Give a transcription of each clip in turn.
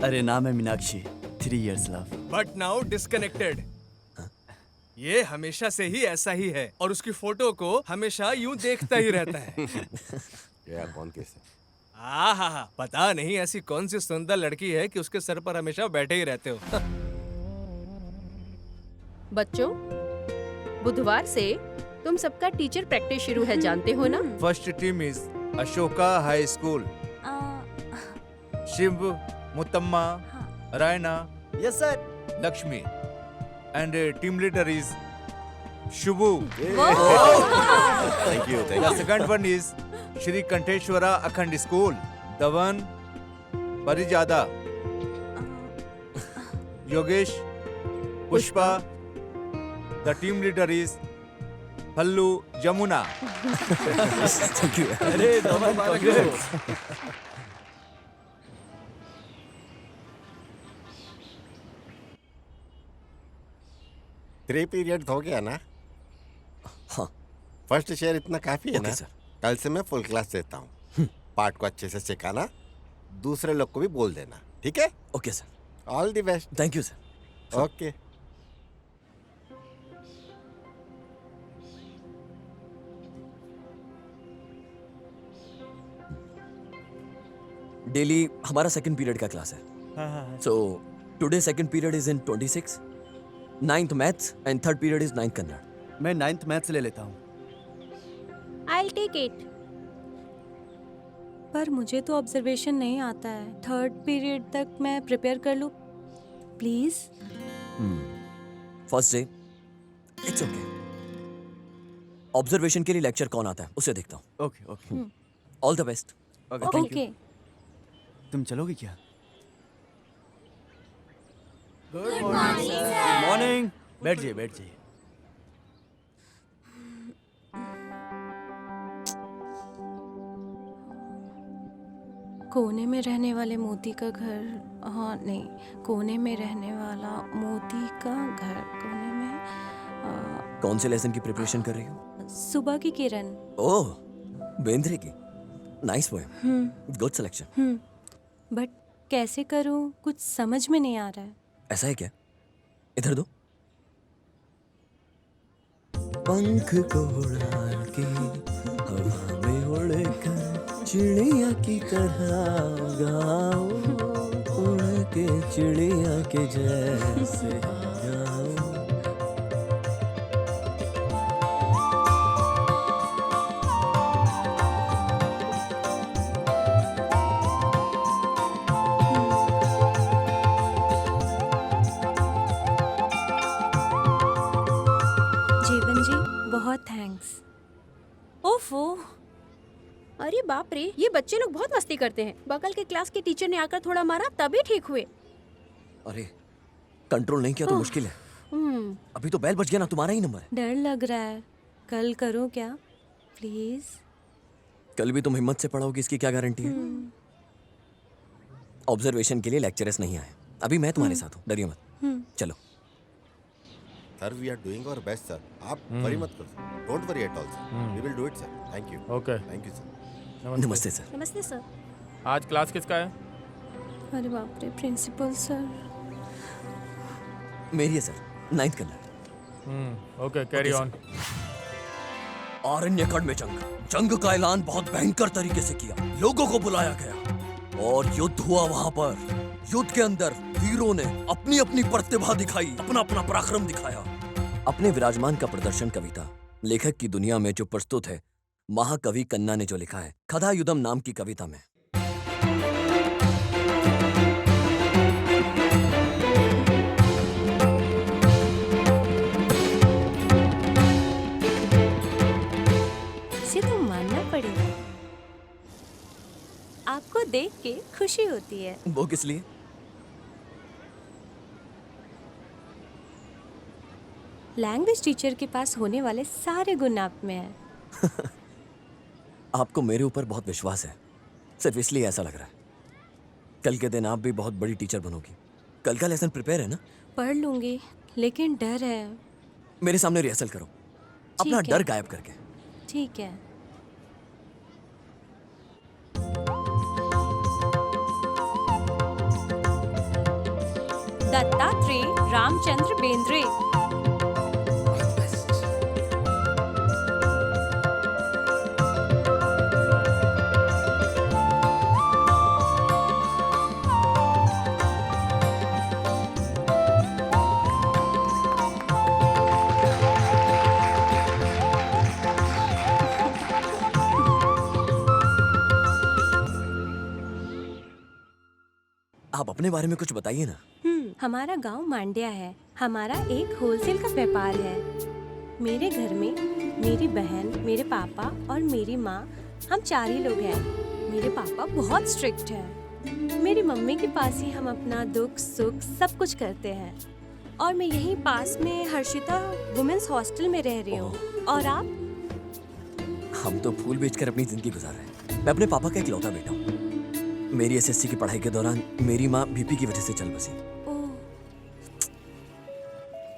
अरे नाम है Meenakshi, 3 years love। But now disconnected. ये हमेशा से ही ऐसा ही है और उसकी फोटो को हमेशा यूं देखता ही रहता है। यार कौन कैसे? हाँ, पता नहीं ऐसी कौन सी सुंदर लड़की है कि उसके सर पर हमेशा बैठे ही रहते हो। बच्चों, बुधवार से तुम सबका टीचर प्रैक्टिस शुरू है, जानते हो ना? First team is Ashoka High School. Shiv, Mutamma, Raina, Yes sir। Lakshmi. And team leader is Shubhu. Thank you The second one is Shri Kanteshwara Akhand School. Dhawan, Parijada, Yogesh, Pushpa. The team leader is Pallu Jamuna. Thank you। अरे Dhawan, congrats। Three period हो गया ना? हाँ। First share इतना काफी है okay ना? Sir. कल से मैं फुल क्लास देता हूँ। पार्ट को अच्छे से सिखाना, दूसरे लोग को भी बोल देना, ठीक है? Okay sir. All the best. Thank you sir. Okay. Daily हमारा सेकंड पीरियड का क्लास है। So today second period is in 26, 9th maths and third period is 9th Kannada. मैं 9th मैथ्स ले लेता हूँ। I'll take it। पर मुझे तो ऑब्जर्वेशन नहीं आता है। थर्ड पीरियड तक मैं प्रिपेयर कर लूँ please. First day it's okay. Observation के लिए लेक्चर कौन आता है उसे देखता हूँ। Okay okay all the best. Okay thank you. Okay. तुम चलोगे क्या? Good morning. बैठ जाइए बैठ जाइए। कोने में रहने वाले मोती का घर, हाँ नहीं, कोने में रहने वाला मोती का घर, कोने में कौन से लेसन की प्रिपरेशन कर रही हो? सुबह की किरण। ओह, बेंद्रे की। Nice poem, good selection. But कैसे करूँ, कुछ समझ में नहीं आ रहा है। ऐसा है क्या? इधर दो। पंख को उड़ा के हवा में उड़कर चिड़िया की तरह गाओ, उड़ के चिड़िया के जैसे गाओ। जीवन जी बहुत थैंक्स। ओफो, अरे बाप रे, ये बच्चे लोग बहुत मस्ती करते हैं। बगल के क्लास के टीचर ने आकर थोड़ा मारा तभी ठीक हुए। अरे कंट्रोल नहीं किया तो मुश्किल है। अभी तो बेल बज गया ना, तुम्हारा ही नंबर है। डर लग रहा है। कल करूँ क्या प्लीज? कल भी तुम हिम्मत से पढ़ोगी इसकी क्या गारंटी है? ऑब्जर्वेशन के लिए लेक्चरर्स नहीं आए। अभी मैं तुम्हारे साथ हूँ, डरिए मत। चलो। Sir we are doing our best sir. आप वरी मत करो। Don't worry at all sir. We will do it sir. Thank you. Okay. Thank you sir. नमस्ते सर। नमस्ते सर। आज क्लास किसका है? अरे बाप रे, प्रिंसिपल सर। मेरी है sir, 9th Kannada. Okay carry Okay, on. आरण्यकण में जंग का ऐलान बहुत भयंकर तरीके से किया। लोगों को बुलाया गया और युद्ध हुआ। वहां पर युद्ध के अंदर वीरों ने अपनी अपनी प्रतिभा दिखाई, अपना अपना पराक्रम दिखाया। अपने विराजमान का प्रदर्शन कविता लेखक की दुनिया में जो प्रस्तुत है, महाकवि कन्ना ने जो लिखा है कथा युद्धम नाम की कविता में। इसे तो मानना पड़ेगा। आपको देख के खुशी होती है। वो किस लिए? लैंग्वेज टीचर के पास होने वाले सारे गुण आप में हैं। आपको मेरे ऊपर बहुत विश्वास है, सिर्फ इसलिए ऐसा लग रहा है। कल के दिन आप भी बहुत बड़ी टीचर बनोगी। कल का लेसन प्रिपेयर है ना? पढ़ लूंगी, लेकिन डर है। मेरे सामने रिहर्सल करो, अपना ठीक है। डर गायब करके। ठीक है। दत्तात्रेय रामचंद्र बेंद्रे। आप अपने बारे में कुछ बताइए ना। हमारा गांव मांड्या है। हमारा एक होलसेल का व्यापार है। मेरे घर में मेरी बहन, मेरे पापा और मेरी माँ, हम 4 ही लोग हैं। मेरे पापा बहुत स्ट्रिक्ट हैं। मेरी मम्मी के पास ही हम अपना दुख सुख सब कुछ करते हैं। और मैं यहीं पास में हर्षिता वुमेन्स हॉस्टल में रह रही हूँ। और आप? हम तो फूल बेचकर अपनी जिंदगी गुजार रहे हैं। मैं अपने पापा का इकलौता बेटा हूँ। मेरी एसएससी की पढ़ाई के दौरान मेरी माँ बीपी की वजह से चल बसी।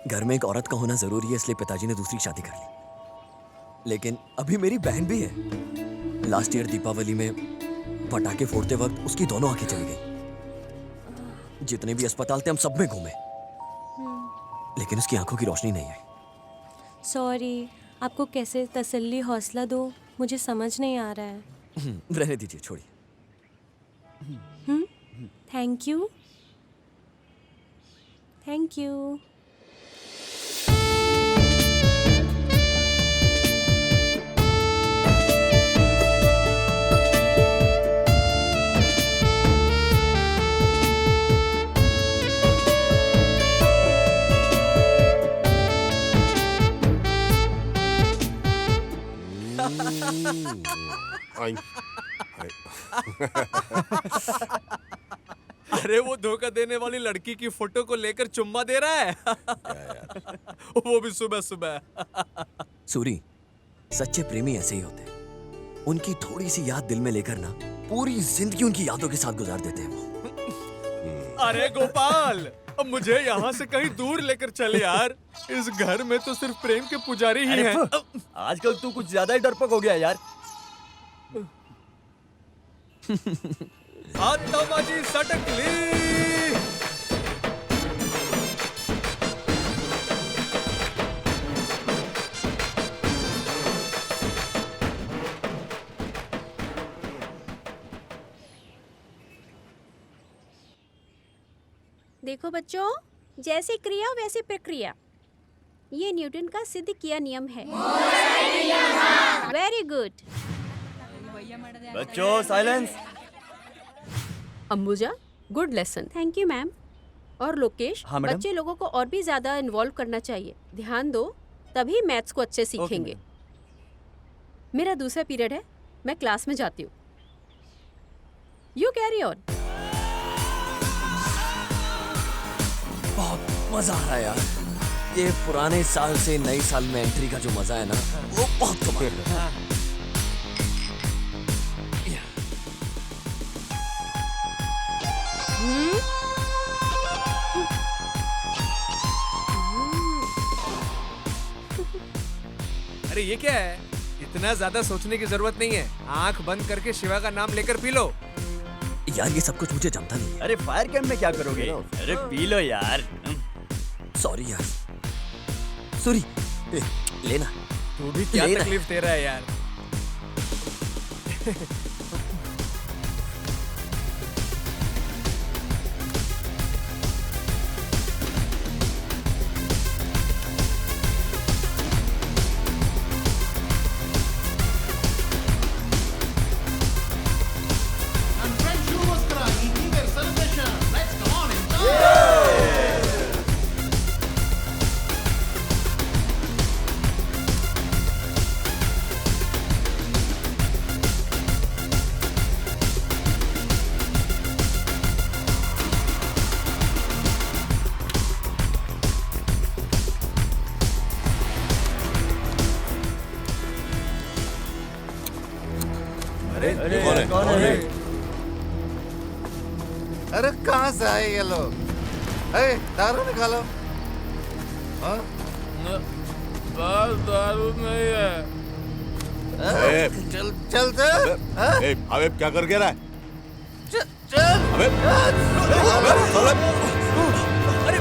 घर में एक औरत का होना जरूरी है, इसलिए पिताजी ने दूसरी शादी कर ली। लेकिन अभी मेरी बहन भी है। लास्ट ईयर दीपावली में पटाखे फोड़ते वक्त उसकी दोनों आंखें चली गई। जितने भी अस्पताल थे हम सब में घूमे, लेकिन उसकी आंखों की रोशनी नहीं आई। सॉरी, आपको कैसे तसल्ली हौसला दो, मुझे समझ नहीं आ रहा है। रहने दीजिए, छोड़िए। Thank you. Thank you. अरे वो धोखा देने वाली लड़की की फोटो को लेकर चुम्मा दे रहा है। वो भी सुबह सुबह। सूरी, सच्चे प्रेमी ऐसे ही होते हैं। उनकी थोड़ी सी याद दिल में लेकर ना पूरी जिंदगी उनकी यादों के साथ गुजार देते हैं वो। अरे गोपाल, अब मुझे यहाँ से कहीं दूर लेकर चल यार। इस घर में तो सिर्फ प्रेम के पुजारी ही हैं। आजकल तू कुछ ज्यादा ही डरपोक हो गया यार। आत्माजी सटक ली। देखो बच्चों, जैसी क्रिया वैसी प्रक्रिया, ये न्यूटन का सिद्ध किया नियम है। Very good. बच्चों silence. Ambuja, good lesson. Thank you ma'am. और लोकेश, हाँ, मैडम। बच्चे लोगों को और भी ज्यादा इन्वॉल्व करना चाहिए। ध्यान दो, तभी मैथ्स को अच्छे सीखेंगे। मेरा दूसरा पीरियड है, मैं क्लास में जाती हूँ। You carry on. बहुत मजा आ रहा है यार। ये पुराने साल से नए साल में एंट्री का जो मजा है ना, वो बहुत कमाल है। अरे ये क्या है? इतना ज्यादा सोचने की जरूरत नहीं है। आंख बंद करके शिवा का नाम लेकर पी लो। यार ये सब कुछ मुझे जमता नहीं है। अरे फायर कैंप में क्या करोगे? अरे पी लो यार। सॉरी यार। सॉरी, लेना। तू भी क्या लेना। तकलीफ दे रहा है यार? कौन है? अरे कहाँ से आए ये लोग? दारू निकालो। हाँ? दारू नहीं है। चल चल चल। अबे क्या कर रहा है? चल। अरे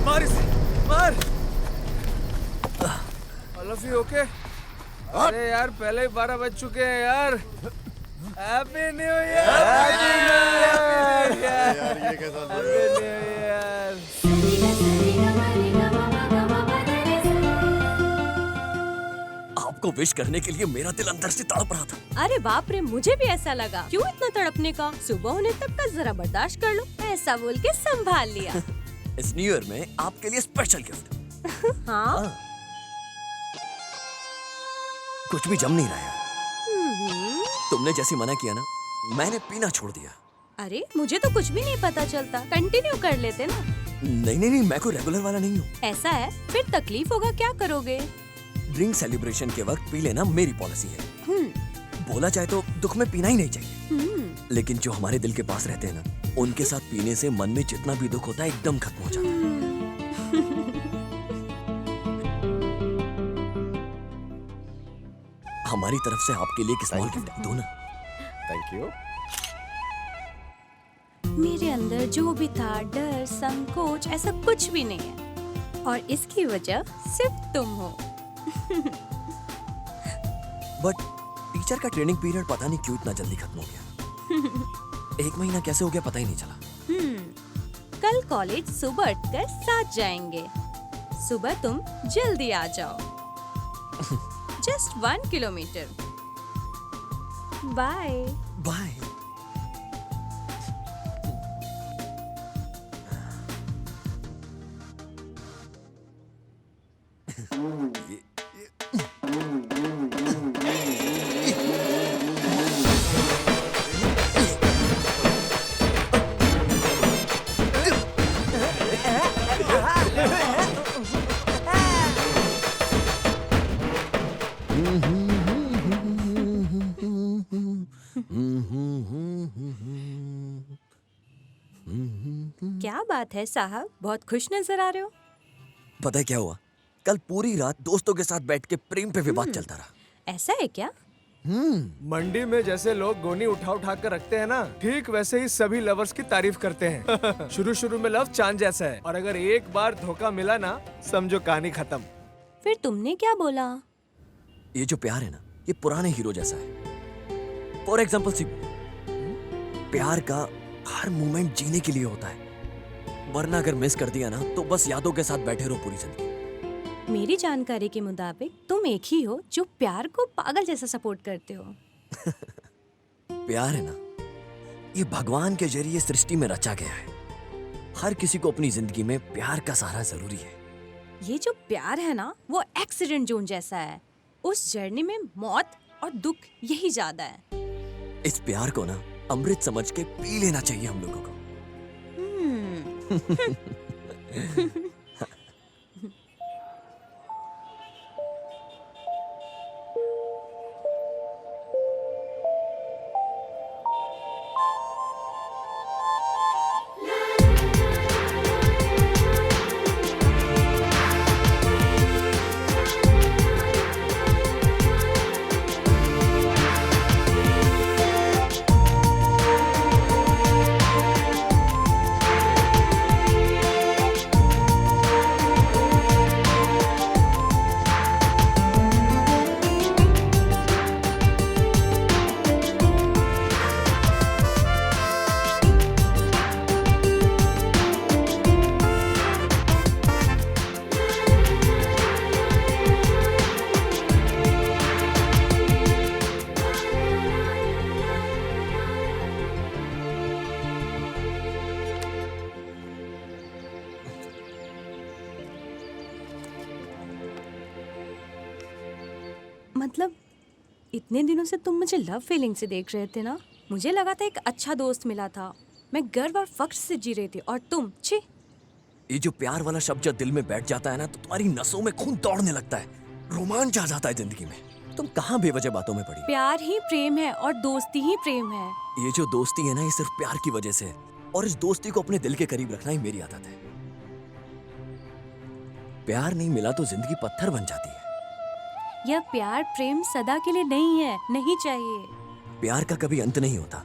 मार इसे, मार। All of you okay? अरे यार पहले ही 12 बज चुके हैं यार। Happy new year. यार ये कैसा हैप्पी न्यू ईयर। आपको विश करने के लिए मेरा दिल अंदर से तड़प रहा था। अरे बाप रे, मुझे भी ऐसा लगा। क्यों इतना तड़पने का? सुबह होने तक का जरा बर्दाश्त कर लो। ऐसा बोल के संभाल लिया। इस न्यू ईयर में आपके लिए स्पेशल गिफ्ट। हाँ। कुछ भी जम नहीं रहा यार। तुमने जैसी मना किया ना, मैंने पीना छोड़ दिया। अरे मुझे तो कुछ भी नहीं पता चलता। कंटिन्यू कर लेते ना। नहीं, मैं कोई रेगुलर वाला नहीं हूँ। ऐसा है? फिर तकलीफ होगा, क्या करोगे? ड्रिंक सेलिब्रेशन के वक्त पी लेना मेरी पॉलिसी है। बोला जाए तो दुख में पीना ही नहीं चाहिए, लेकिन जो हमारे दिल के पास रहते हैं ना, उनके साथ पीने से मन में जितना भी दुख होता है एकदम खत्म हो जाता है। हमारी तरफ से आपके लिए एक स्मॉल गिफ्ट दो ना। Thank you. मेरे अंदर जो भी था, डर, संकोच, ऐसा कुछ भी नहीं है। और इसकी वजह सिर्फ तुम हो। बट टीचर का ट्रेनिंग पीरियड पता नहीं क्यों इतना जल्दी खत्म हो गया। 1 महीना कैसे हो गया पता ही नहीं चला। कल कॉलेज सुबह उठकर साथ जाएंगे। सुबह तुम जल्दी आ जाओ। Just 1 kilometre. बाय। बाय। क्या बात है साहब, बहुत खुश नजर आ रहे हो। पता है क्या हुआ? कल पूरी रात दोस्तों के साथ बैठ के प्रेम पे विवाद चलता रहा। ऐसा है क्या? मंडी में जैसे लोग गोनी उठा कर रखते हैं ना, ठीक वैसे ही सभी लवर्स की तारीफ करते हैं। शुरू में लव चांद जैसा है, और अगर एक बार धोखा मिला ना, समझो कहानी खत्म। फिर तुमने क्या बोला? ये जो प्यार है ना, ये पुराने हीरो जैसा है। फॉर एग्जाम्पल, प्यार का हर मोमेंट जीने के लिए होता है, वरना अगर मिस कर दिया ना तो बस यादों के साथ बैठे रहो पूरी जिंदगी। मेरी जानकारी के मुताबिक तुम एक ही हो जो प्यार को पागल जैसा सपोर्ट करते हो। प्यार है ना, ये भगवान के जरिए सृष्टि में रचा गया है। हर किसी को अपनी जिंदगी में प्यार का सहारा जरूरी है। ये जो प्यार है ना वो एक्सीडेंट जोन जैसा है। उस जर्नी में मौत और दुख यही ज्यादा है। इस प्यार को ना अमृत समझ के पी लेना चाहिए हम लोगों को। मतलब इतने दिनों से तुम मुझे लव फीलिंग से देख रहे थे ना। मुझे लगा था एक अच्छा दोस्त मिला था, मैं गर्व और फख्र से जी रही थी, और तुम छी। ये जो प्यार वाला शब्द जब दिल में बैठ जाता है ना तो तुम्हारी नसों में खून दौड़ने लगता है, रोमांच आ जाता है जिंदगी में। तुम कहाँ बेवजह बातों में पड़ी। प्यार ही प्रेम है और दोस्ती ही प्रेम है। ये जो दोस्ती है ना ये सिर्फ प्यार की वजह से है, और इस दोस्ती को अपने दिल के करीब रखना ही मेरी आदत है। प्यार नहीं मिला तो जिंदगी पत्थर बन जाती है। यह प्यार प्रेम सदा के लिए नहीं है, नहीं चाहिए। प्यार का कभी अंत नहीं होता।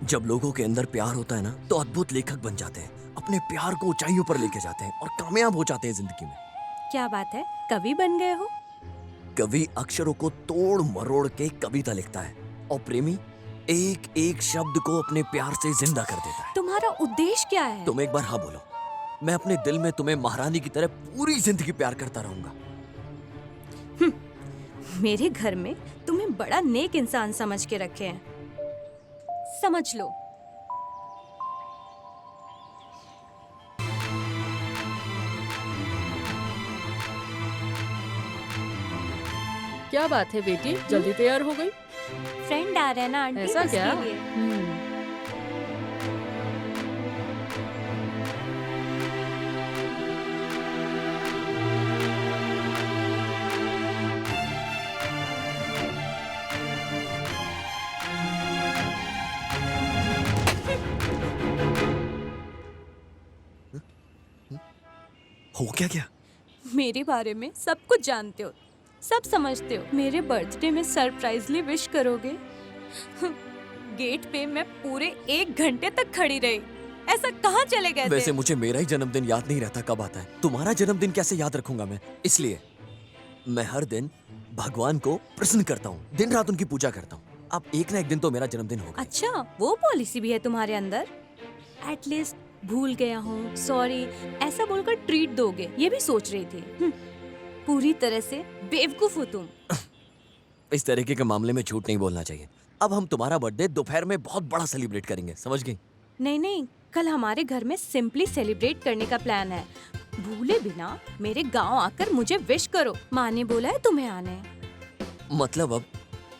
जब लोगों के अंदर प्यार होता है ना तो अद्भुत लेखक बन जाते हैं, अपने प्यार को ऊंचाइयों पर लेके जाते हैं और कामयाब हो जाते हैं जिंदगी में। क्या बात है, कवि बन गए हो? कवि अक्षरों को तोड़ मरोड़ के कविता लिखता है, और प्रेमी एक एक शब्द को अपने प्यार से जिंदा कर देता है। तुम्हारा उद्देश्य क्या है? तुम एक बार हाँ बोलो, मैं अपने दिल में तुम्हें महारानी की तरह पूरी जिंदगी प्यार करता रहूंगा। मेरे घर में तुम्हें बड़ा नेक इंसान समझ के रखे हैं, समझ लो। क्या बात है बेटी, जल्दी तैयार हो गई? फ्रेंड आ रहे हैं ना आंटी, ऐसा उसके क्या? लिए। हो क्या क्या? मेरे बारे में सब कुछ जानते हो, सब समझते हो। मेरे बर्थडे में सरप्राइजली विश करोगे? गेट पे मैं पूरे 1 घंटे तक खड़ी रही। ऐसा कहाँ चले गए थे? वैसे मुझे मेरा ही जन्मदिन याद नहीं रहता कब आता है, तुम्हारा जन्मदिन कैसे याद रखूंगा मैं? इसलिए मैं हर दिन भगवान को प्रसन्न करता हूँ, दिन रात उनकी पूजा करता हूँ। अब एक ना एक दिन तो मेरा जन्मदिन होगा। अच्छा, वो पॉलिसी भी है तुम्हारे अंदर? एटलीस्ट भूल गया हूँ, सॉरी ऐसा बोलकर ट्रीट दोगे, ये भी सोच रही थी। पूरी तरह से बेवकूफ हो तुम। इस तरीके के मामले में झूठ नहीं बोलना चाहिए। अब हम तुम्हारा बर्थडे दोपहर में बहुत बड़ा सेलिब्रेट करेंगे, समझ गई? नहीं नहीं, कल हमारे घर में सिंपली सेलिब्रेट करने का प्लान है। भूले बिना मेरे गांव आकर मुझे विश करो। माँ ने बोला है तुम्हें आने। मतलब अब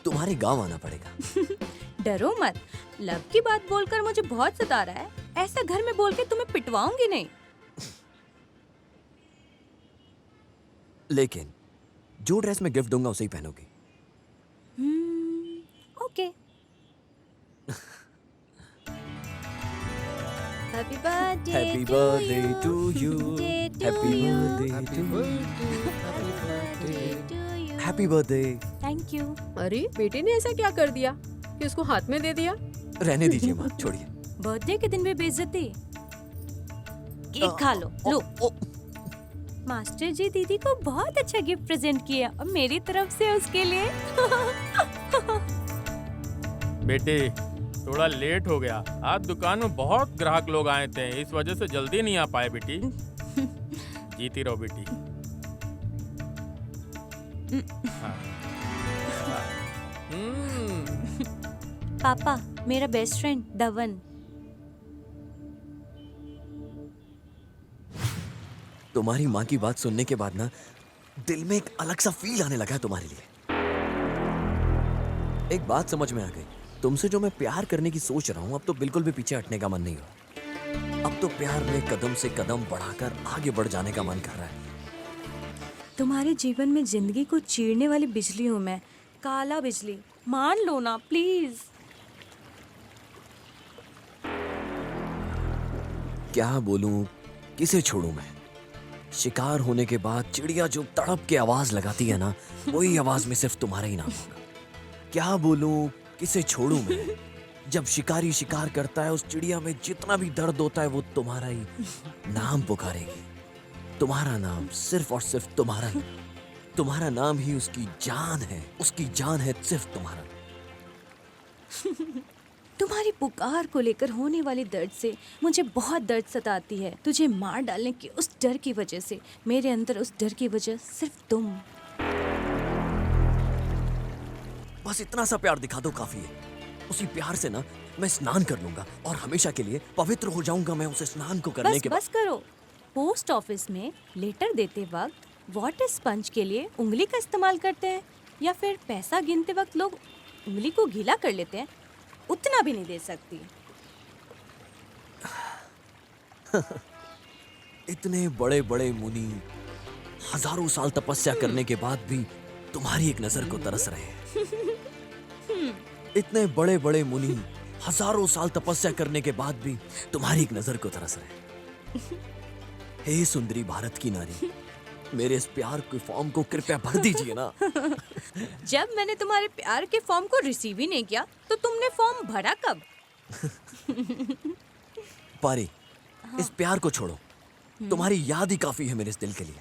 तुम्हारे गांव आना पड़ेगा। डरो मत, लव की बात बोलकर मुझे बहुत सता रहा है। ऐसा घर में बोल के तुम्हें पिटवाऊंगी नहीं। लेकिन जो ड्रेस मैं गिफ्ट दूंगा उसे ही पहनोगी। Okay. Happy birthday happy birthday to you, happy birthday to happy birthday. Thank you. अरे बेटे ने ऐसा क्या कर दिया कि उसको हाथ में दे दिया? रहने दीजिए माँ, छोड़िए। बर्थडे के दिन भी बेइज्जती। केक खा लो। लो। मास्टर जी दीदी को बहुत अच्छा गिफ्ट प्रेजेंट किया और मेरी तरफ से उसके लिए। बेटे थोड़ा लेट हो गया। आज दुकान में बहुत ग्राहक लोग आए थे, इस वजह से जल्दी नहीं आ पाए बेटी। जीती रहो बेटी। हाँ। पापा, मेरा बेस्ट फ्रेंड धवन। तुम्हारी माँ की बात सुनने के बाद ना दिल में एक अलग सा फील आने लगा है तुम्हारे लिए। एक बात समझ में आ गई, तुमसे जो मैं प्यार करने की सोच रहा हूँ अब तो बिल्कुल भी पीछे हटने का मन नहीं हो। अब तो प्यार में कदम से कदम बढ़ाकर आगे बढ़ जाने का मन कर रहा है। तुम्हारे जीवन में जिंदगी को चीरने वाली बिजली हूँ मैं, काला बिजली। मान लो ना प्लीज। क्या बोलूं, किसे छोड़ूं मैं? शिकार होने के बाद चिड़िया जो तड़प के आवाज लगाती है ना, वही आवाज में सिर्फ तुम्हारा ही नाम होगा। क्या बोलूं, किसे छोड़ूं मैं? जब शिकारी शिकार करता है, उस चिड़िया में जितना भी दर्द होता है वो तुम्हारा ही नाम पुकारेगी। तुम्हारा नाम, सिर्फ और सिर्फ तुम्हारा ही। तुम्हारा नाम ही उसकी जान है, उसकी जान है सिर्फ तुम्हारा। तुम्हारी पुकार को लेकर होने वाले दर्द से मुझे बहुत दर्द सताती है। तुझे मार डालने के उस डर की वजह से, मेरे अंदर उस डर की वजह सिर्फ तुम। बस इतना सा प्यार दिखा दो, काफी है। उसी प्यार से ना मैं स्नान कर लूंगा और हमेशा के लिए पवित्र हो जाऊंगा मैं उसे स्नान को करने के बाद। बस करो। पोस्ट ऑफिस में लेटर देते वक्त वाटर स्पंज के लिए उंगली का इस्तेमाल करते हैं, या फिर पैसा गिनते वक्त लोग उंगली को गीला कर लेते हैं? उतना भी नहीं दे सकती। इतने बड़े बड़े मुनि हजारों साल तपस्या करने के बाद भी तुम्हारी एक नजर को तरस रहे हैं। इतने बड़े बड़े मुनि हजारों साल तपस्या करने के बाद भी तुम्हारी एक नजर को तरस रहे हैं। हे सुंदरी भारत की नारी, मेरे इस प्यार के फॉर्म को कृपया भर दीजिए ना। जब मैंने तुम्हारे प्यार के फॉर्म को रिसीव ही नहीं किया तो तुमने फॉर्म भरा कब? पारी, इस प्यार को छोड़ो। तुम्हारी याद ही काफी है मेरे इस दिल के लिए।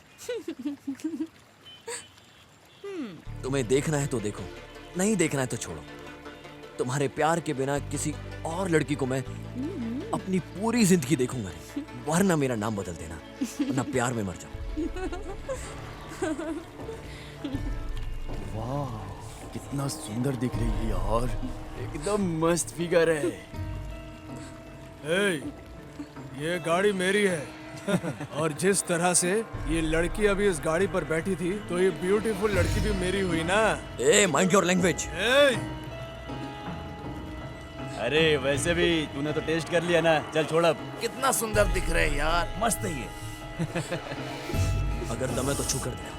तुम्हें देखना है तो देखो, नहीं देखना है तो छोड़ो। तुम्हारे प्यार के बिना किसी और लड़की को मैं अपनी पूरी जिंदगी देखूंगा नहीं, वरना मेरा नाम बदल देना, वरना प्यार में मर जाऊं। वाह, कितना सुंदर दिख रही है यार, एकदम मस्त फिगर है। ए, ये गाड़ी मेरी है। और जिस तरह से ये लड़की अभी इस गाड़ी पर बैठी थी, तो ये ब्यूटीफुल लड़की भी मेरी हुई ना। ए, माइंड योर लैंग्वेज। अरे वैसे भी तूने तो टेस्ट कर लिया ना, चल छोड़ अब। कितना सुंदर दिख रहे हैं यार, मस्त है ये। अगर दम है तो छू कर दे।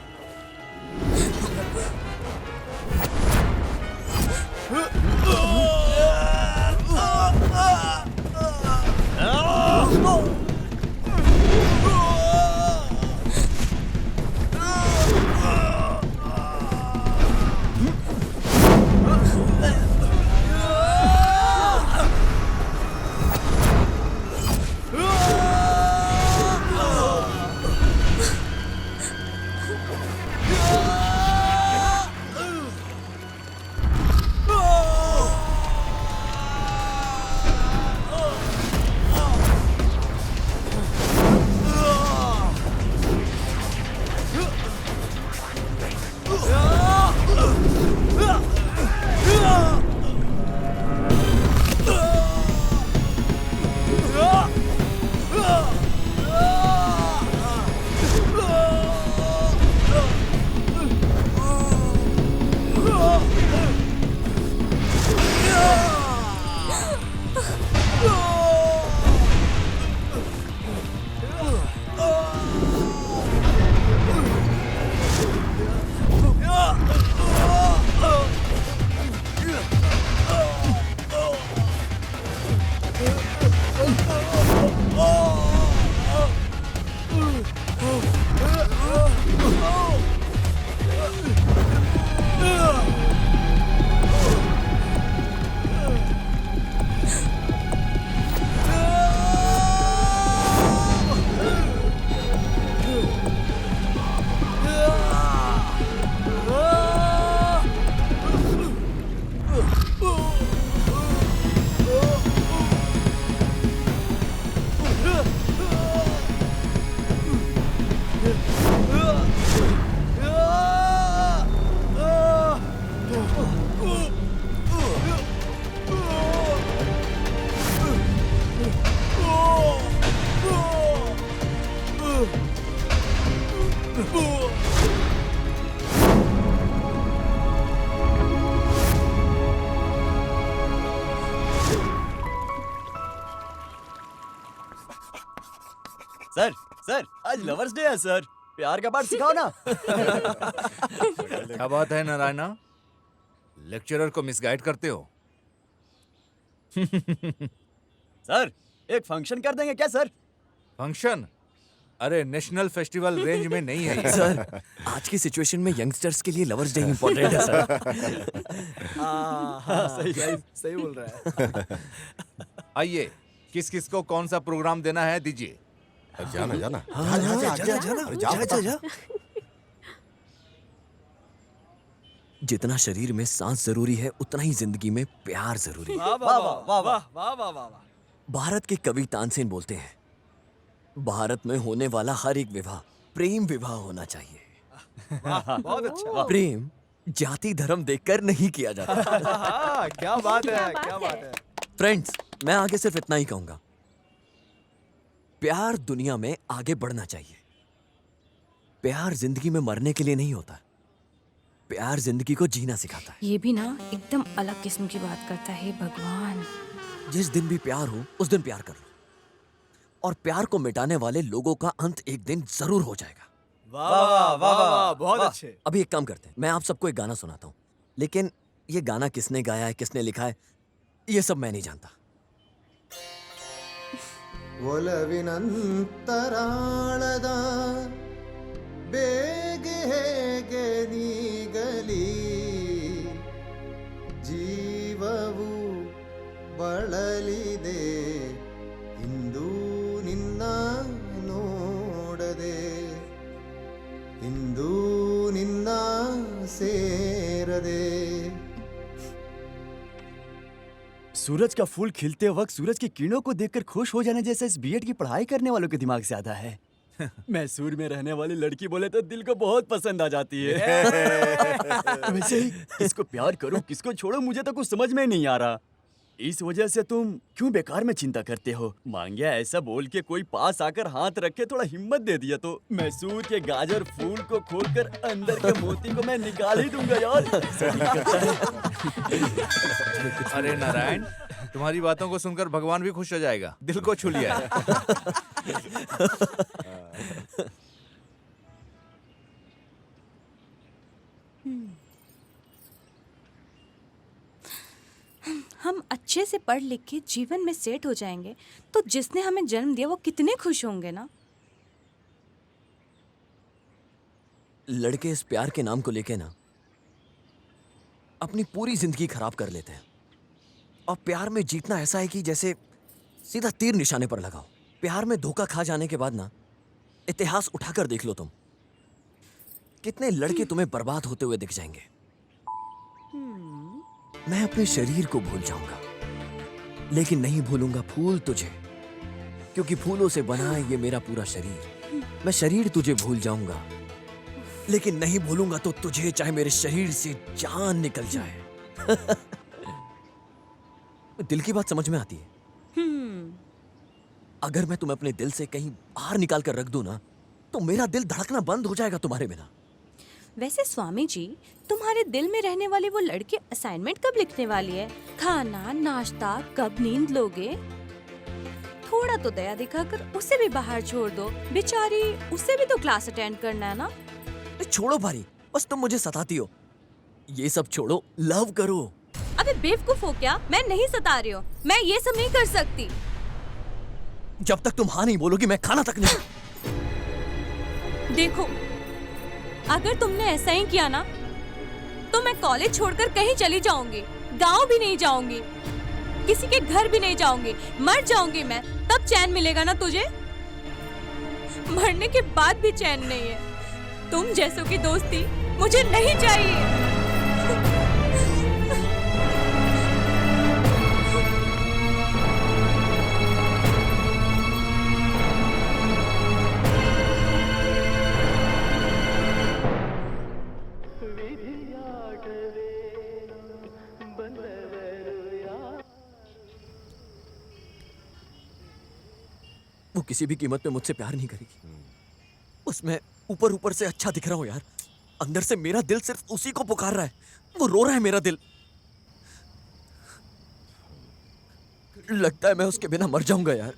सर आज लवर्स डे है सर, प्यार का पाठ सिखाओ ना। क्या बात है नारायणा, लेक्चरर को मिसगाइड करते हो? सर एक फंक्शन कर देंगे क्या सर? फंक्शन? अरे नेशनल फेस्टिवल रेंज में नहीं है ये। सर आज की सिचुएशन में यंगस्टर्स के लिए लवर्स डे इम्पोर्टेंट है सर। सही बोल रहा है। आइए, किस किस को कौन सा प्रोग्राम देना है दीजिए। जाना जाना जा। जितना शरीर में सांस जरूरी है उतना ही जिंदगी में प्यार जरूरी है। वाह वाह वाह वाह वाह वाह वाह। भारत के कवि तानसेन बोलते हैं, भारत में होने वाला हर एक विवाह प्रेम विवाह होना चाहिए। बहुत अच्छा। प्रेम जाति धर्म देखकर नहीं किया जाता। क्या बात है, क्या बात है। फ्रेंड्स, मैं आगे सिर्फ इतना ही कहूंगा, प्यार दुनिया में आगे बढ़ना चाहिए। प्यार जिंदगी में मरने के लिए नहीं होता, प्यार जिंदगी को जीना सिखाता है। ये भी ना एकदम अलग किस्म की बात करता है भगवान। जिस दिन भी प्यार हो उस दिन प्यार कर लो, और प्यार को मिटाने वाले लोगों का अंत एक दिन जरूर हो जाएगा। वाह वाह वाह वाह, बहुत अच्छे। अभी एक काम करते हैं, मैं आप सबको एक गाना सुनाता हूँ, लेकिन ये गाना किसने गाया है, किसने लिखा है, ये सब मैं नहीं जानता। ಒಲವಿನಂತರಾಳದ ಬೇಗೆ ಹೇಗೆ ನೀಗಲಿ ಜೀವವು ಬಳಲಿದೆ ಇಂದು ನಿನ್ನ ನೋಡದೆ ಇಂದು ನಿನ್ನ ಸೇರದೆ। सूरज का फूल खिलते वक्त सूरज की किरणों को देखकर खुश हो जाने जैसा इस बीएड की पढ़ाई करने वालों के दिमाग से आता है। मैसूर में रहने वाली लड़की बोले तो दिल को बहुत पसंद आ जाती है। वैसे ही किसको प्यार करो किसको छोड़ो मुझे तो कुछ समझ में नहीं आ रहा। इस वजह से तुम क्यों बेकार में चिंता करते हो? मांगिया ऐसा बोल के कोई पास आकर हाथ रख के थोड़ा हिम्मत दे दिया तो मैसूर के गाजर फूल को खोलकर अंदर के मोती को मैं निकाल ही दूंगा यार। अरे नारायण, तुम्हारी बातों को सुनकर भगवान भी खुश हो जाएगा, दिल को छू लिया है। हम अच्छे से पढ़ लिख के जीवन में सेट हो जाएंगे तो जिसने हमें जन्म दिया वो कितने खुश होंगे ना। लड़के इस प्यार के नाम को लेके ना अपनी पूरी जिंदगी खराब कर लेते हैं। और प्यार में जीतना ऐसा है कि जैसे सीधा तीर निशाने पर लगाओ। प्यार में धोखा खा जाने के बाद ना इतिहास उठाकर देख लो तुम, कितने लड़के तुम्हें बर्बाद होते हुए दिख जाएंगे। मैं अपने शरीर को भूल जाऊंगा लेकिन नहीं भूलूंगा फूल तुझे, क्योंकि फूलों से बना है ये मेरा पूरा शरीर। मैं शरीर तुझे भूल जाऊंगा लेकिन नहीं भूलूंगा तो तुझे, चाहे मेरे शरीर से जान निकल जाए। दिल की बात समझ में आती है? अगर मैं तुम्हें अपने दिल से कहीं बाहर निकाल कर रख दूं ना तो मेरा दिल धड़कना बंद हो जाएगा तुम्हारे बिना। वैसे स्वामी जी, तुम्हारे दिल में रहने वाली वो लड़की असाइनमेंट कब लिखने वाली है? खाना नाश्ता कब नींद लोगे? थोड़ा तो दया दिखाकर उसे भी बाहर छोड़ दो, बेचारी उसे भी तो क्लास अटेंड करना है ना। छोड़ो भारी, बस तुम मुझे सताती हो। ये सब छोड़ो, लव करो। अबे बेवकूफ हो क्या? मैं नहीं सता रही हूँ, मैं ये सब नहीं कर सकती। जब तक तुम हाँ नहीं बोलोगी मैं खाना तक नहीं। देखो, अगर तुमने ऐसा ही किया ना तो मैं कॉलेज छोड़कर कहीं चली जाऊंगी, गांव भी नहीं जाऊंगी, किसी के घर भी नहीं जाऊंगी, मर जाऊंगी मैं, तब चैन मिलेगा ना तुझे? मरने के बाद भी चैन नहीं है। तुम जैसों की दोस्ती मुझे नहीं चाहिए। वो किसी भी कीमत पे मुझसे प्यार नहीं करेगी। उसमें ऊपर ऊपर से अच्छा दिख रहा हूं यार, अंदर से मेरा दिल सिर्फ उसी को पुकार रहा है। वो रो रहा है मेरा दिल। लगता है मैं उसके बिना मर जाऊंगा यार।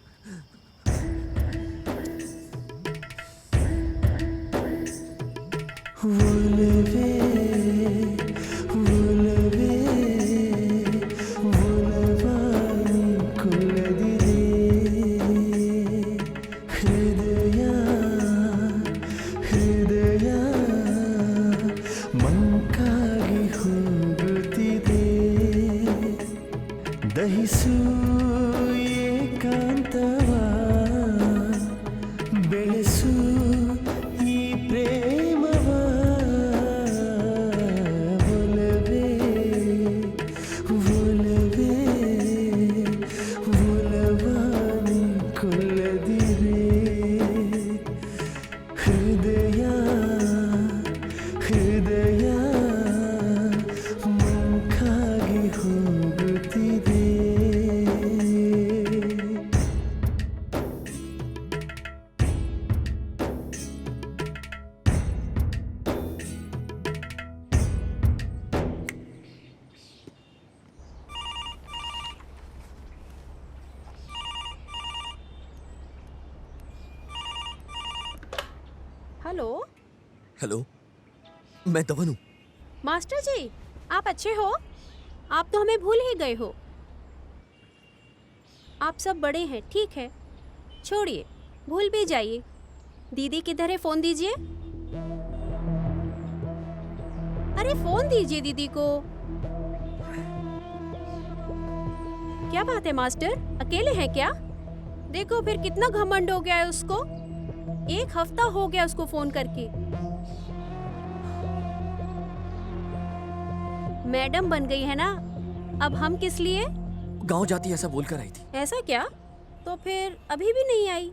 हेलो हेलो, मैं धवन हूँ। मास्टर जी, आप अच्छे हो? आप तो हमें भूल ही गए हो। आप सब बड़े हैं, ठीक है, छोड़िए, भूल भी जाइए। दीदी किधर है? फोन दीजिए। अरे फोन दीजिए दीदी को। क्या बात है मास्टर, अकेले हैं क्या? देखो फिर कितना घमंड हो गया है उसको। 1 हफ्ता हो गया उसको फोन करके। मैडम बन गई है ना, अब हम किस लिए? गांव जाती ऐसा बोलकर आई थी। ऐसा क्या? तो फिर अभी भी नहीं आई?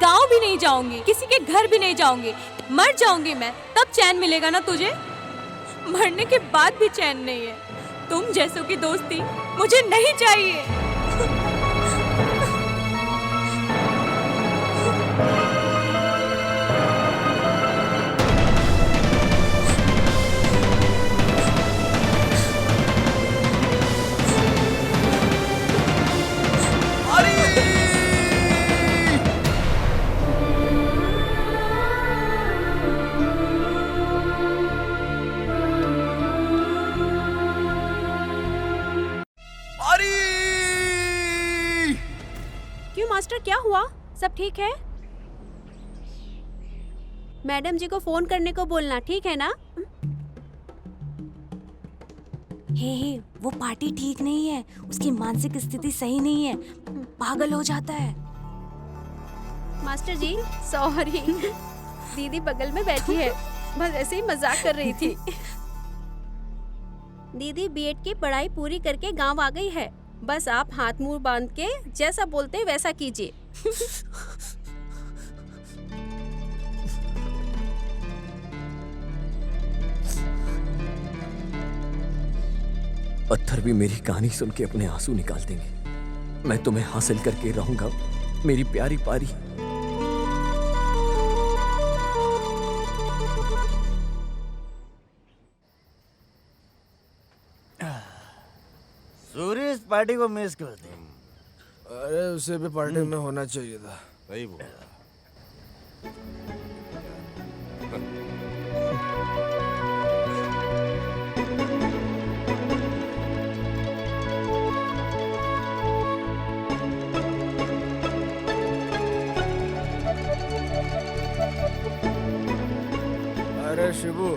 गांव भी नहीं जाऊंगी, किसी के घर भी नहीं जाऊंगी, मर जाऊंगी मैं, तब चैन मिलेगा ना तुझे? मरने के बाद भी चैन नहीं है। तुम जैसों की दोस्ती मुझे नहीं चाहिए। क्यों मास्टर, क्या हुआ? सब ठीक है? मैडम जी को फोन करने को बोलना, ठीक है ना? हे, वो पार्टी ठीक नहीं है, उसकी मानसिक स्थिति सही नहीं है, पागल हो जाता है। मास्टर जी सॉरी, दीदी बगल में बैठी है, बस ऐसे ही मजाक कर रही थी। दीदी बीएड की पढ़ाई पूरी करके गांव आ गई है, बस आप हाथ मुंह बांध के जैसा बोलते वैसा कीजिए। पत्थर भी मेरी कहानी सुन के अपने आंसू निकाल देंगे। मैं तुम्हें हासिल करके रहूंगा, मेरी प्यारी पारी। सूर्य इस पार्टी को मिस करते हैं। अरे उसे भी पार्टी में होना चाहिए था। सही बोला। अरे शिबू,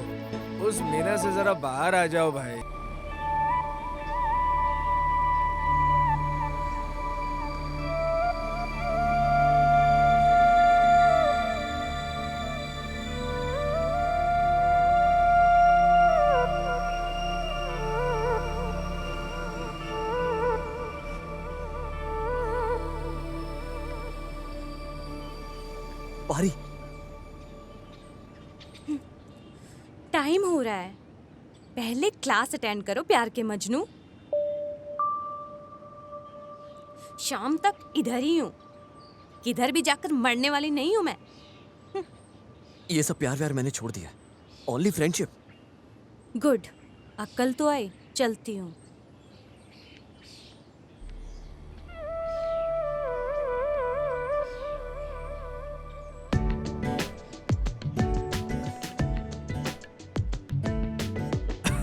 उस मीना से जरा बाहर आ जाओ भाई। पारी, टाइम हो रहा है, पहले क्लास अटेंड करो प्यार के मजनू। शाम तक इधर ही हूँ, किधर भी जाकर मरने वाली नहीं हूँ मैं। ये सब प्यार व्यार मैंने छोड़ दिया। Only friendship. गुड, अक्ल तो आई, चलती हूँ।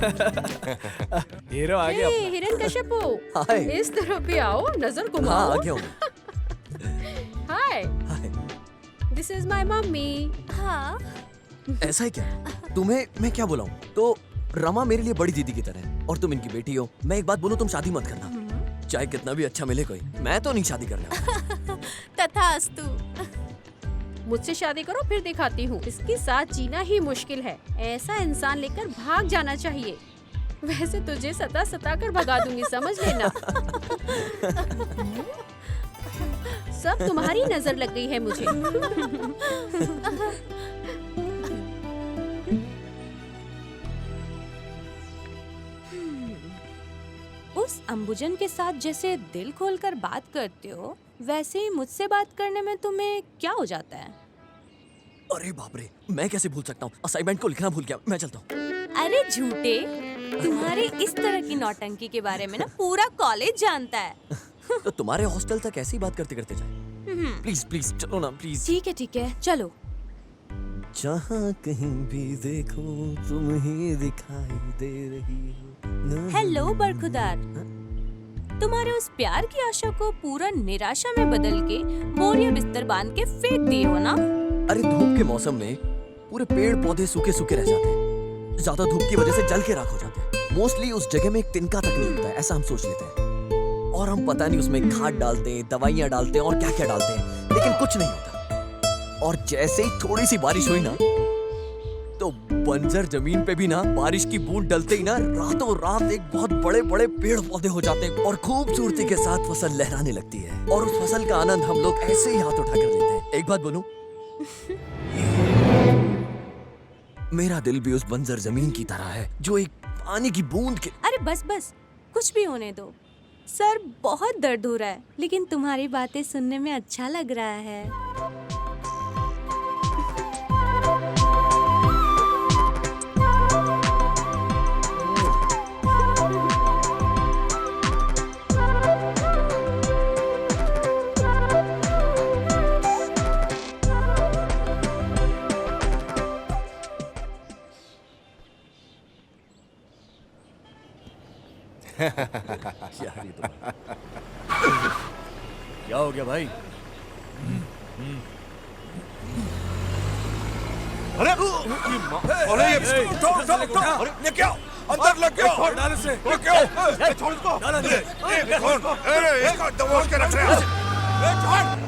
हीरो आ गया हे अपना। हिरण्यकश्यपु, हाय। इस तरफ भी आओ, नजर हाँ घुमाओ। आ गया हूँ। Hi, hi. This is my mummy. हाँ ऐसा है क्या? तुम्हें मैं क्या बोला हूँ? तो रमा मेरे लिए बड़ी दीदी की तरह है और तुम इनकी बेटी हो। मैं एक बात बोलूँ, तुम शादी मत करना। चाहे कितना भी अच्छा मिले कोई, मैं तो नहीं शादी करने वाला। तथास्तु। मुझसे शादी करो, फिर दिखाती हूँ। इसके साथ जीना ही मुश्किल है। ऐसा इंसान लेकर भाग जाना चाहिए। वैसे तुझे सता सता कर भगा दूंगी, समझ लेना। सब तुम्हारी नजर लग गई है मुझे। उस अंबुजन के साथ जैसे दिल खोलकर बात करते हो, वैसे ही मुझसे बात करने में तुम्हें क्या हो जाता है? अरे बाप रे, मैं कैसे भूल सकता हूँ? असाइनमेंट को लिखना भूल गया, मैं चलता हूँ। अरे झूठे, तुम्हारे इस तरह की नौटंकी के बारे में ना पूरा कॉलेज जानता है। तो तुम्हारे हॉस्टल तक ऐसे ही बात करते करते जाए। प्लीज प्लीज चलो ना प्लीज। ठीक है, चलो। जहाँ कहीं भी देखो तुम ही दिखाई दे रही हो। हेलो बरखुदार, तुम्हारे उस प्यार की आशा को पूरा निराशा में बदल के बोरिया बिस्तर बांध के फेंक दिए हो ना? अरे धूप के मौसम में पूरे पेड़ पौधे सूखे सूखे रह जाते हैं। ज्यादा धूप की वजह से जल के राख हो जाते हैं। मोस्टली उस जगह में एक तिनका तक नहीं होता है, ऐसा हम सोच लेते हैं। और हम पता नहीं उसमें खाद डालते हैं, दवाइयाँ डालते हैं और क्या क्या डालते हैं, लेकिन कुछ नहीं होता। और जैसे ही थोड़ी सी बारिश हुई ना, तो बंजर जमीन पे भी ना बारिश की बूंद डलते ही ना रातों रात एक बहुत बड़े बड़े पेड़ पौधे हो जाते हैं और खूबसूरती के साथ फसल लहराने लगती है। और उस फसल का आनंद हम लोग ऐसे ही हाथ उठा कर लेते हैं। एक बात बोलूं, मेरा दिल भी उस बंजर जमीन की तरह है जो एक पानी की बूंद के। अरे बस बस, कुछ भी होने दो। सर बहुत दर्द हो रहा है, लेकिन तुम्हारी बातें सुनने में अच्छा लग रहा है। क्या हो गया भाई? अरे अरे ये उठो उठो उठो। अरे ये क्या अंदर लग गया? छोड़ डाल इसे। ये क्या? छोड़ इसको। डाल अंदर। ये कौन? अरे इसको दबोच के रख रहे हैं। ए छोड़।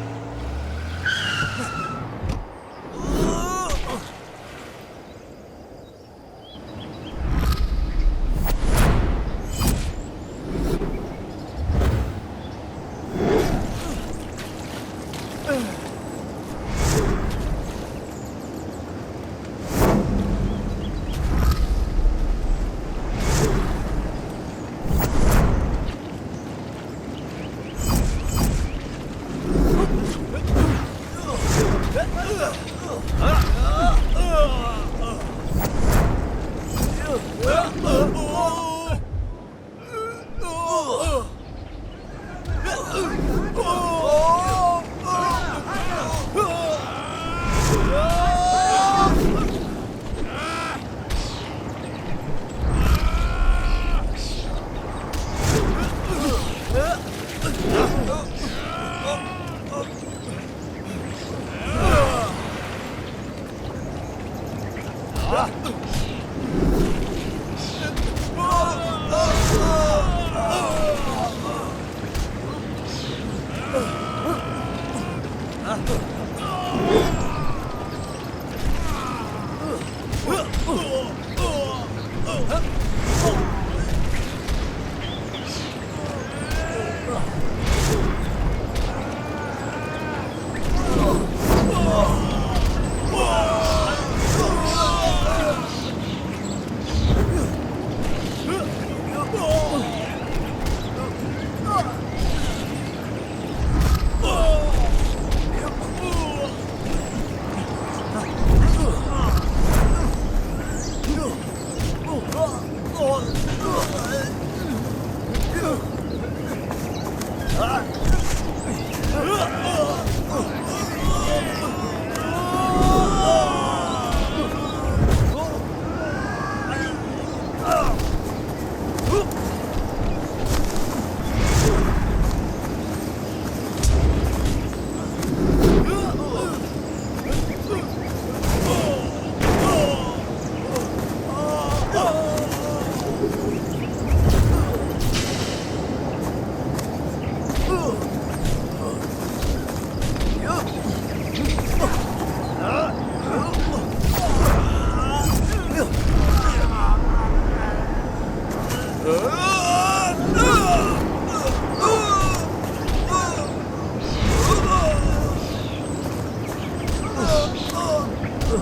I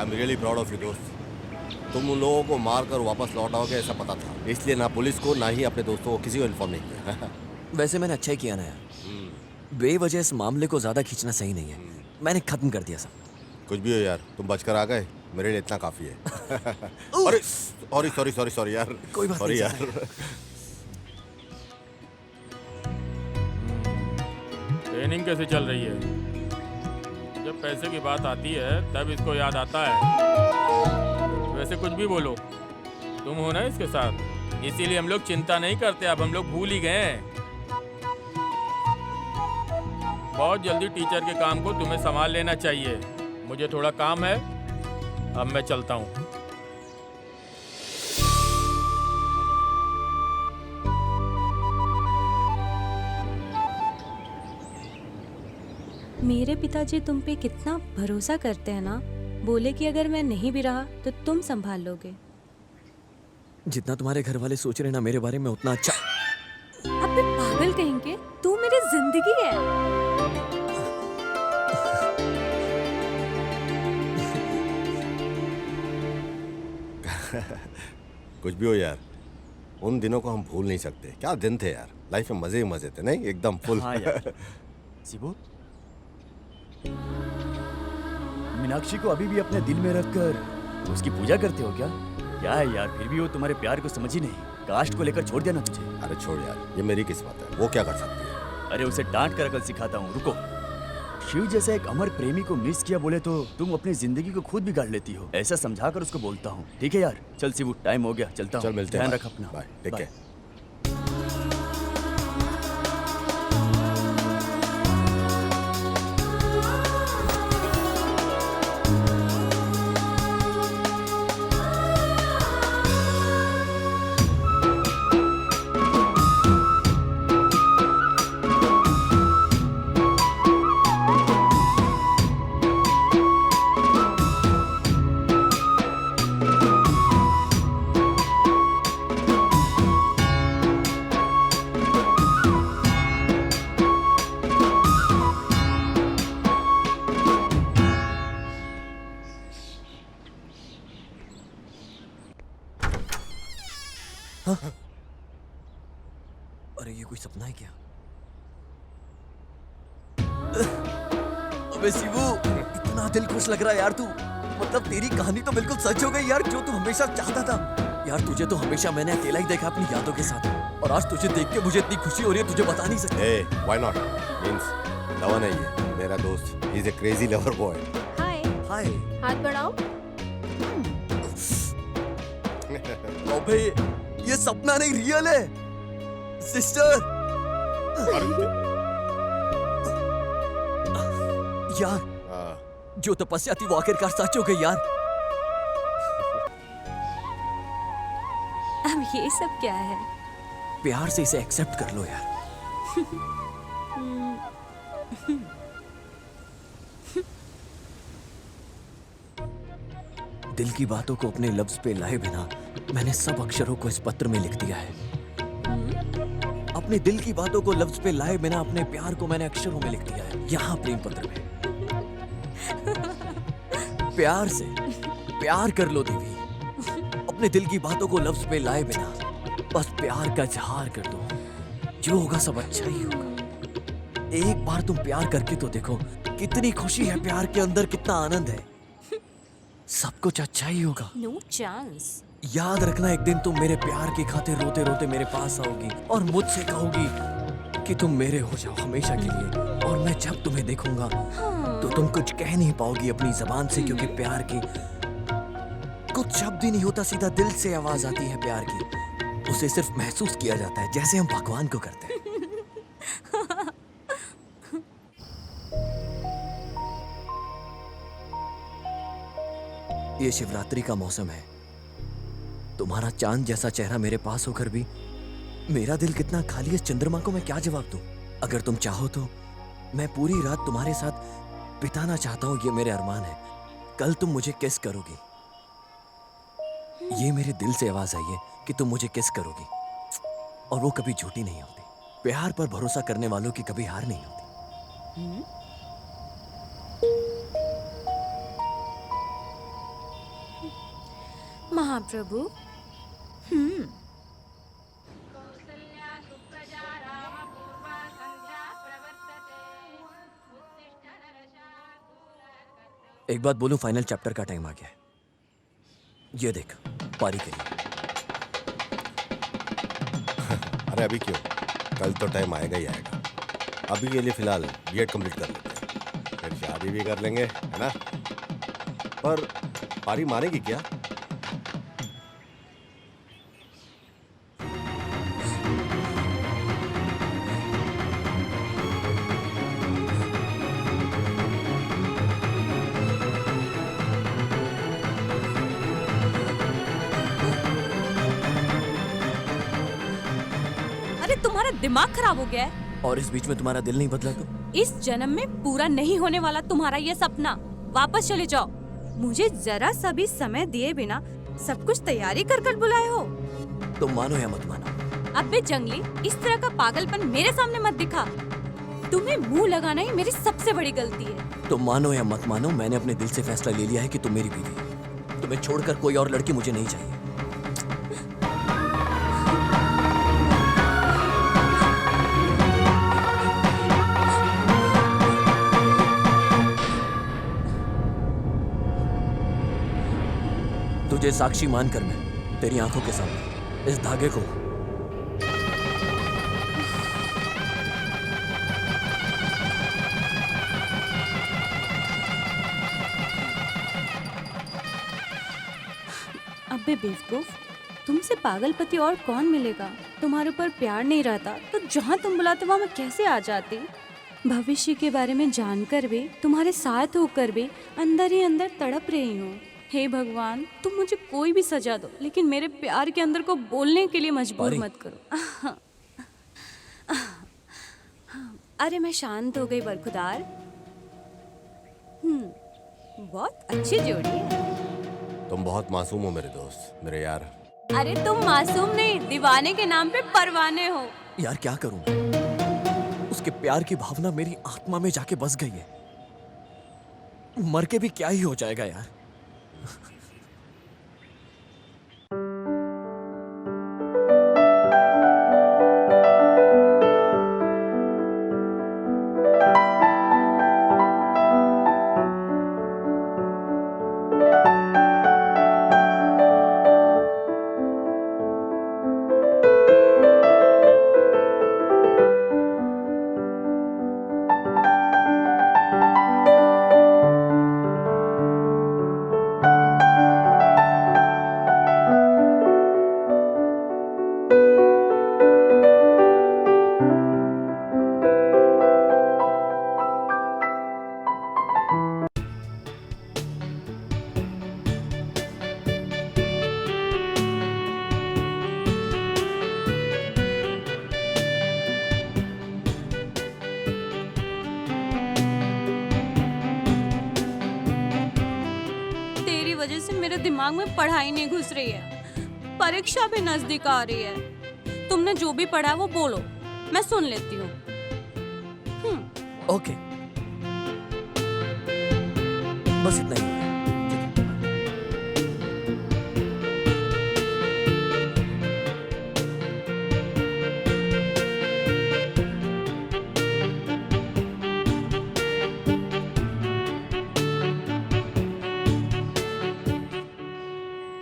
am really proud of you दोस्त। तुम उन लोगों को मार कर वापस लौट आओगे ऐसा पता था, इसलिए ना पुलिस को ना ही अपने दोस्तों को किसी को इन्फॉर्म नहीं किया। वैसे मैंने अच्छा ही किया ना यार, बेवजह इस मामले को ज्यादा खींचना सही नहीं है। मैंने खत्म कर दिया सब। कुछ भी हो यार, तुम बचकर आ गए, मेरे लिए इतना काफी है। अरे सॉरी सॉरी सॉरी सॉरी यार, कोई बात सॉरी नहीं, यार। ट्रेनिंग कैसे चल रही है? जब पैसे की बात आती है तब इसको याद आता है। वैसे कुछ भी बोलो, तुम हो ना इसके साथ, इसीलिए हम लोग चिंता नहीं करते। अब हम लोग भूल ही गए हैं। बहुत जल्दी टीचर के काम को तुम्हें संभाल लेना चाहिए। मुझे थोड़ा काम है, अब मैं चलता हूँ। मेरे पिताजी तुम पे कितना भरोसा करते हैं ना। बोले कि अगर मैं नहीं भी रहा तो तुम संभाल लोगे। जितना तुम्हारे घर वाले सोच रहे हैं ना मेरे बारे में, उतना अच्छा। अबे पागल कहेंगे, तू मेरी जिंदगी है। कुछ भी हो यार, उन दिनों को हम भूल नहीं सकते। क्या दिन थे यार, लाइफ में मजे ही मजे थे, नहीं एकदम फुल। हाँ यार। शिबू, मीनाक्षी को अभी भी अपने दिल में रखकर उसकी पूजा करते हो क्या? क्या है यार, फिर भी वो तुम्हारे प्यार को समझ ही नहीं। कास्ट को लेकर छोड़ दिया ना तुझे। अरे छोड़ यार, ये मेरी किस्मत है, वो क्या कर सकती है। अरे उसे डांट कर अकल सिखाता हूँ, रुको। शिव जैसा एक अमर प्रेमी को मिस किया बोले तो तुम अपनी जिंदगी को खुद बिगाड़ लेती हो। ऐसा समझाकर उसको बोलता हूँ। ठीक है यार, चल शिवू, टाइम हो गया, चलता हूँ। चल मिलते हैं, ध्यान रख अपना। Bye, take bye. केयर। अरे ये कोई सपना है क्या? अबे शिवू, इतना दिल खुश लग रहा है यार तू। मतलब तेरी कहानी तो बिल्कुल सच हो गई यार, जो तू हमेशा चाहता था। यार तुझे तो हमेशा मैंने अकेला ही देखा अपनी यादों के साथ, और आज तुझे देख के मुझे इतनी खुशी हो रही है, तुझे बता नहीं सकता। Hey, why not? Means लवन है ये, मेरा दोस्त। He is a crazy lover boy. हाय। हाय। हाथ बढ़ाओ। अबे ये सपना नहीं, रियल है सिस्टर। यार जो तपस्या थी वो आखिरकार सच हो गई यार। अब ये सब क्या है? प्यार से इसे एक्सेप्ट कर लो यार। दिल की बातों को अपने लफ्ज पे लाए बिना मैंने सब अक्षरों को इस पत्र में लिख दिया है। अपने दिल की बातों को लफ्ज पे लाए बिना अपने प्यार को मैंने अक्षरों में लिख दिया है, यहाँ प्रेम पत्र में। प्यार से प्यार कर लो देवी, अपने दिल की बातों को लफ्ज पे लाए बिना बस प्यार का इजहार कर दो। जो होगा सब अच्छा ही होगा। एक बार तुम प्यार करके तो देखो, कितनी खुशी है प्यार के अंदर, कितना आनंद है। सब कुछ अच्छा ही होगा। No chance. याद रखना, एक दिन तुम मेरे प्यार की खातिर रोते रोते मेरे पास आओगी और मुझसे कहोगी कि तुम मेरे हो जाओ हमेशा के लिए। और मैं जब तुम्हें देखूंगा तो तुम कुछ कह नहीं पाओगी अपनी जबान से, क्योंकि प्यार की कुछ शब्द ही नहीं होता, सीधा दिल से आवाज आती है प्यार की। उसे सिर्फ महसूस किया जाता है, जैसे हम भगवान को करते हैं। ये शिवरात्रि का मौसम है, तुम्हारा चांद जैसा चेहरा मेरे पास होकर भी मेरा दिल कितना खाली है। इस चंद्रमा को मैं क्या जवाब दूं? अगर तुम चाहो तो मैं पूरी रात तुम्हारे साथ बिताना चाहता हूं, ये मेरे अरमान है। कल तुम मुझे किस करोगी, ये मेरे दिल से आवाज आई है कि तुम मुझे किस करोगी, और वो कभी झूठी नहीं होती। प्यार पर भरोसा करने वालों की कभी हार नहीं होती। महाप्रभु, एक बात बोलूं, फाइनल चैप्टर का टाइम आ गया है। ये देख, पारी के लिए। अरे अभी क्यों, कल तो टाइम आएगा ही आएगा। अभी के लिए फिलहाल बीएड कंप्लीट कर लेते हैं, फिर शादी भी कर लेंगे, है ना? पर पारी मारेगी क्या? अरे तुम्हारा दिमाग खराब हो गया है। और इस बीच में तुम्हारा दिल नहीं बदला तो? इस जन्म में पूरा नहीं होने वाला तुम्हारा ये सपना। वापस चले जाओ। मुझे जरा सा भी समय दिए बिना सब कुछ तैयारी कर बुलाए हो। तुम मानो या मत मानो। अबे जंगली, इस तरह का पागलपन मेरे सामने मत दिखा। तुम्हें मुंह लगाना ही मेरी सबसे बड़ी गलती है। तुम मानो या मत मानो, मैंने अपने दिल से फैसला ले लिया है कि तुम मेरी बीवी हो। तुम्हें छोड़कर कोई और लड़की मुझे नहीं चाहिए। तुझे साक्षी मानकर मैं तेरी आंखों के सामने इस धागे को अबे बेवकूफ, तुमसे पागलपति और कौन मिलेगा? तुम्हारे ऊपर प्यार नहीं रहता तो जहाँ तुम बुलाते वहाँ मैं कैसे आ जाती? भविष्य के बारे में जानकर भी, तुम्हारे साथ होकर भी अंदर ही अंदर तड़प रही हूँ। हे भगवान, तुम मुझे कोई भी सजा दो, लेकिन मेरे प्यार के अंदर को बोलने के लिए मजबूर मत करो। अरे मैं शांत हो गई बरखुदार। बहुत अच्छी जोड़ी है। तुम बहुत मासूम हो मेरे दोस्त, मेरे यार। अरे तुम मासूम नहीं, दीवाने के नाम पे परवाने हो। यार क्या करूं? उसके प्यार की भावना मेरी आत्मा में जाके बस गई है। मर के भी क्या ही हो जाएगा यार। वजह से मेरे दिमाग में पढ़ाई नहीं घुस रही है। परीक्षा भी नजदीक आ रही है। तुमने जो भी पढ़ा वो बोलो, मैं सुन लेती हूँ। ओके, बस इतना ही।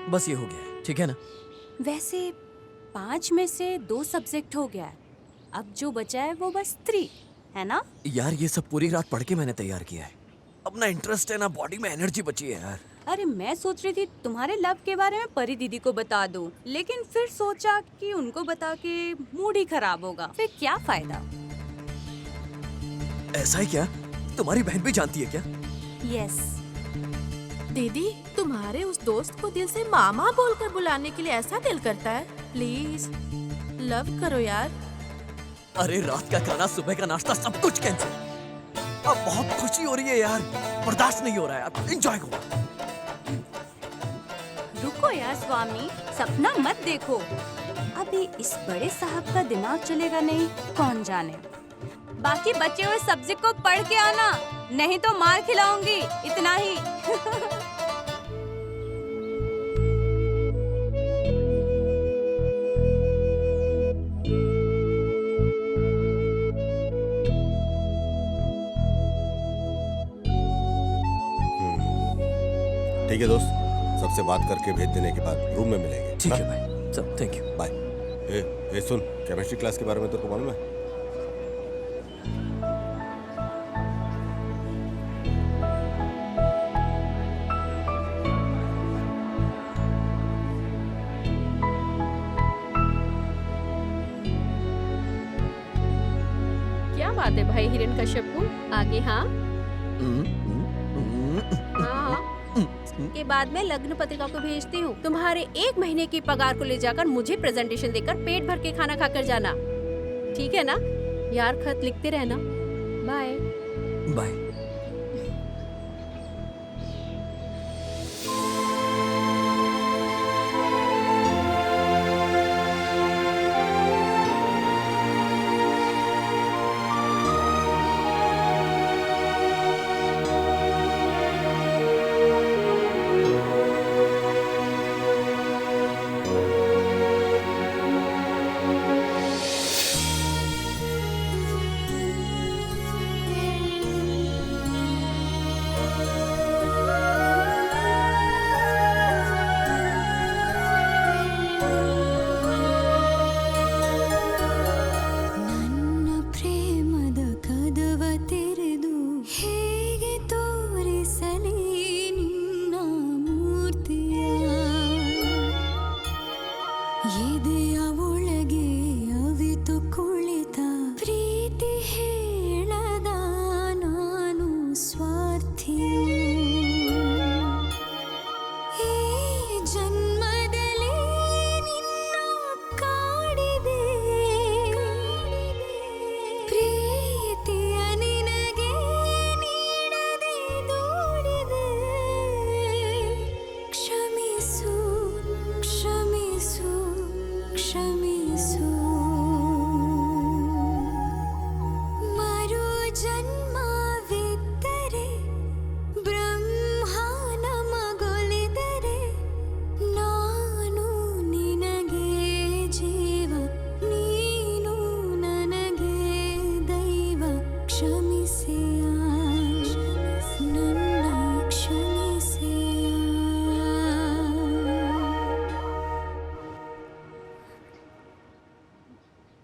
बस ये हो गया, ठीक है ना? वैसे 5 में से 2 सब्जेक्ट हो गया है। अब जो बचा है वो बस 3 है ना? यार ये सब पूरी रात पढ़ के मैंने तैयार किया है। अपना इंटरेस्ट है ना, बॉडी में एनर्जी बची है यार। अरे मैं सोच रही थी तुम्हारे लव के बारे में परी दीदी को बता दूं, लेकिन फिर सोचा कि उनको बता के मूड ही खराब होगा, फिर क्या फायदा। ऐसा ही क्या? तुम्हारी बहन भी जानती है क्या? यस। दीदी, तुम्हारे उस दोस्त को दिल से मामा बोलकर बुलाने के लिए ऐसा दिल करता है? प्लीज लव करो यार। अरे रात का खाना, सुबह का नाश्ता, सब कुछ कैंसिल। अब बहुत खुशी हो रही है यार, बर्दाश्त नहीं हो रहा है। अब एंजॉय करो। रुको यार स्वामी, सपना मत देखो। अभी इस बड़े साहब का दिमाग चलेगा नहीं, कौन जाने। बाकी बचे हुए सब्जेक्ट को पढ़ के आना, नहीं तो मार खिलाऊंगी, इतना ही। ठीक है दोस्त, सबसे बात करके भेज देने के बाद रूम में मिलेंगे। ठीक है भाई, सब थैंक यू। बाय। ए सुन, केमिस्ट्री क्लास के बारे में तेरे को मालूम है? क्या बात है भाई हिरण्यकश्यपु, आगे हाँ हाँ के बाद में लग्न पत्रिका को भेजती हूँ। तुम्हारे 1 महीने की पगार को ले जाकर मुझे प्रेजेंटेशन देकर पेट भर के खाना खाकर जाना, ठीक है ना यार? खत लिखते रहना। Bye bye.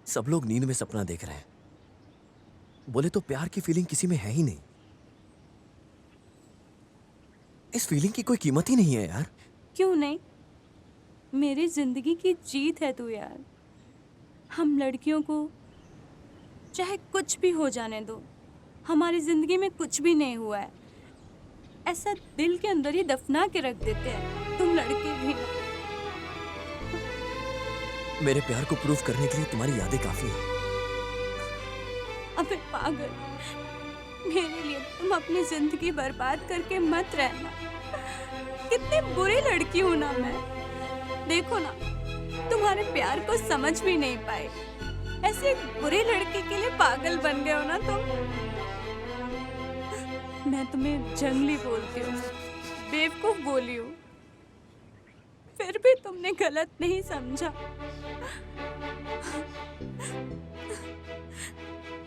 सब लोग नींद में सपना देख रहे हैं, बोले तो प्यार की फीलिंग किसी में है ही नहीं। इस फीलिंग की कोई कीमत ही नहीं है यार। क्यों नहीं, मेरी जिंदगी की जीत है तू यार। हम लड़कियों को चाहे कुछ भी हो जाने दो, हमारी जिंदगी में कुछ भी नहीं हुआ है ऐसा दिल के अंदर ही दफना के रख देते हैं। तुम लड़के भी मेरे प्यार को प्रूफ करने के लिए तुम्हारी यादें काफी हैं। अबे पागल, मेरे लिए तुम अपनी जिंदगी बर्बाद करके मत रहना। कितनी बुरी लड़की हूं ना मैं। देखो ना, तुम्हारे प्यार को समझ भी नहीं पाए। ऐसे एक बुरी लड़की के लिए पागल बन गए हो ना तुम। मैं तुम्हें जंगली बोलती हूँ, बेवकूफ बोली हूँ, फिर भी तुमने गलत नहीं समझा।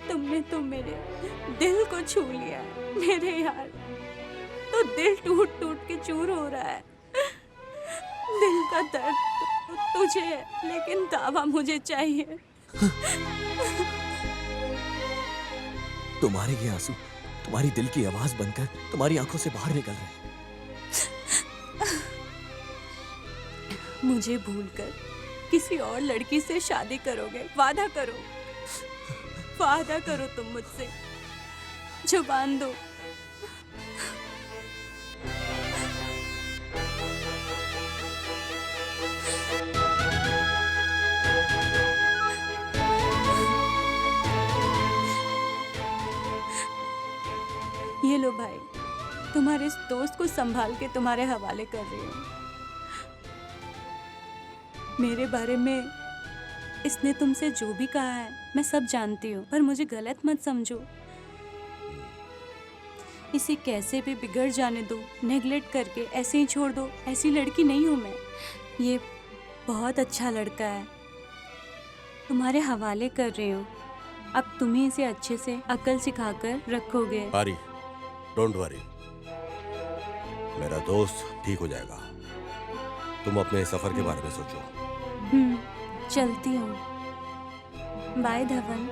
तुमने तो मेरे दिल को छू लिया है मेरे यार। तो दिल टूट टूट के चूर हो रहा है। दिल का दर्द तो तुझे है, लेकिन दावा मुझे चाहिए। तुम्हारे ये आंसू तुम्हारी दिल की आवाज बनकर तुम्हारी आंखों से बाहर निकल रहे हैं। मुझे भूलकर किसी और लड़की से शादी करोगे? वादा करो, वादा करो तुम मुझसे। जुबान दो। ये लो भाई, तुम्हारे इस दोस्त को संभाल के तुम्हारे हवाले कर रही हूँ। मेरे बारे में इसने तुमसे जो भी कहा है मैं सब जानती हूँ, पर मुझे गलत मत समझो। इसे कैसे भी बिगड़ जाने दो, नेगलेक्ट करके ऐसे ही छोड़ दो। ऐसी लड़की नहीं हूँ मैं। ये बहुत अच्छा लड़का है, तुम्हारे हवाले कर रही हूँ। अब तुम ही इसे अच्छे से अकल सिखाकर रखोगे। पारी, डोंट वरी, मेरा दोस्त ठीक हो जाएगा। तुम अपने सफर के बारे में सोचो। चलती हूँ। बाय धवन।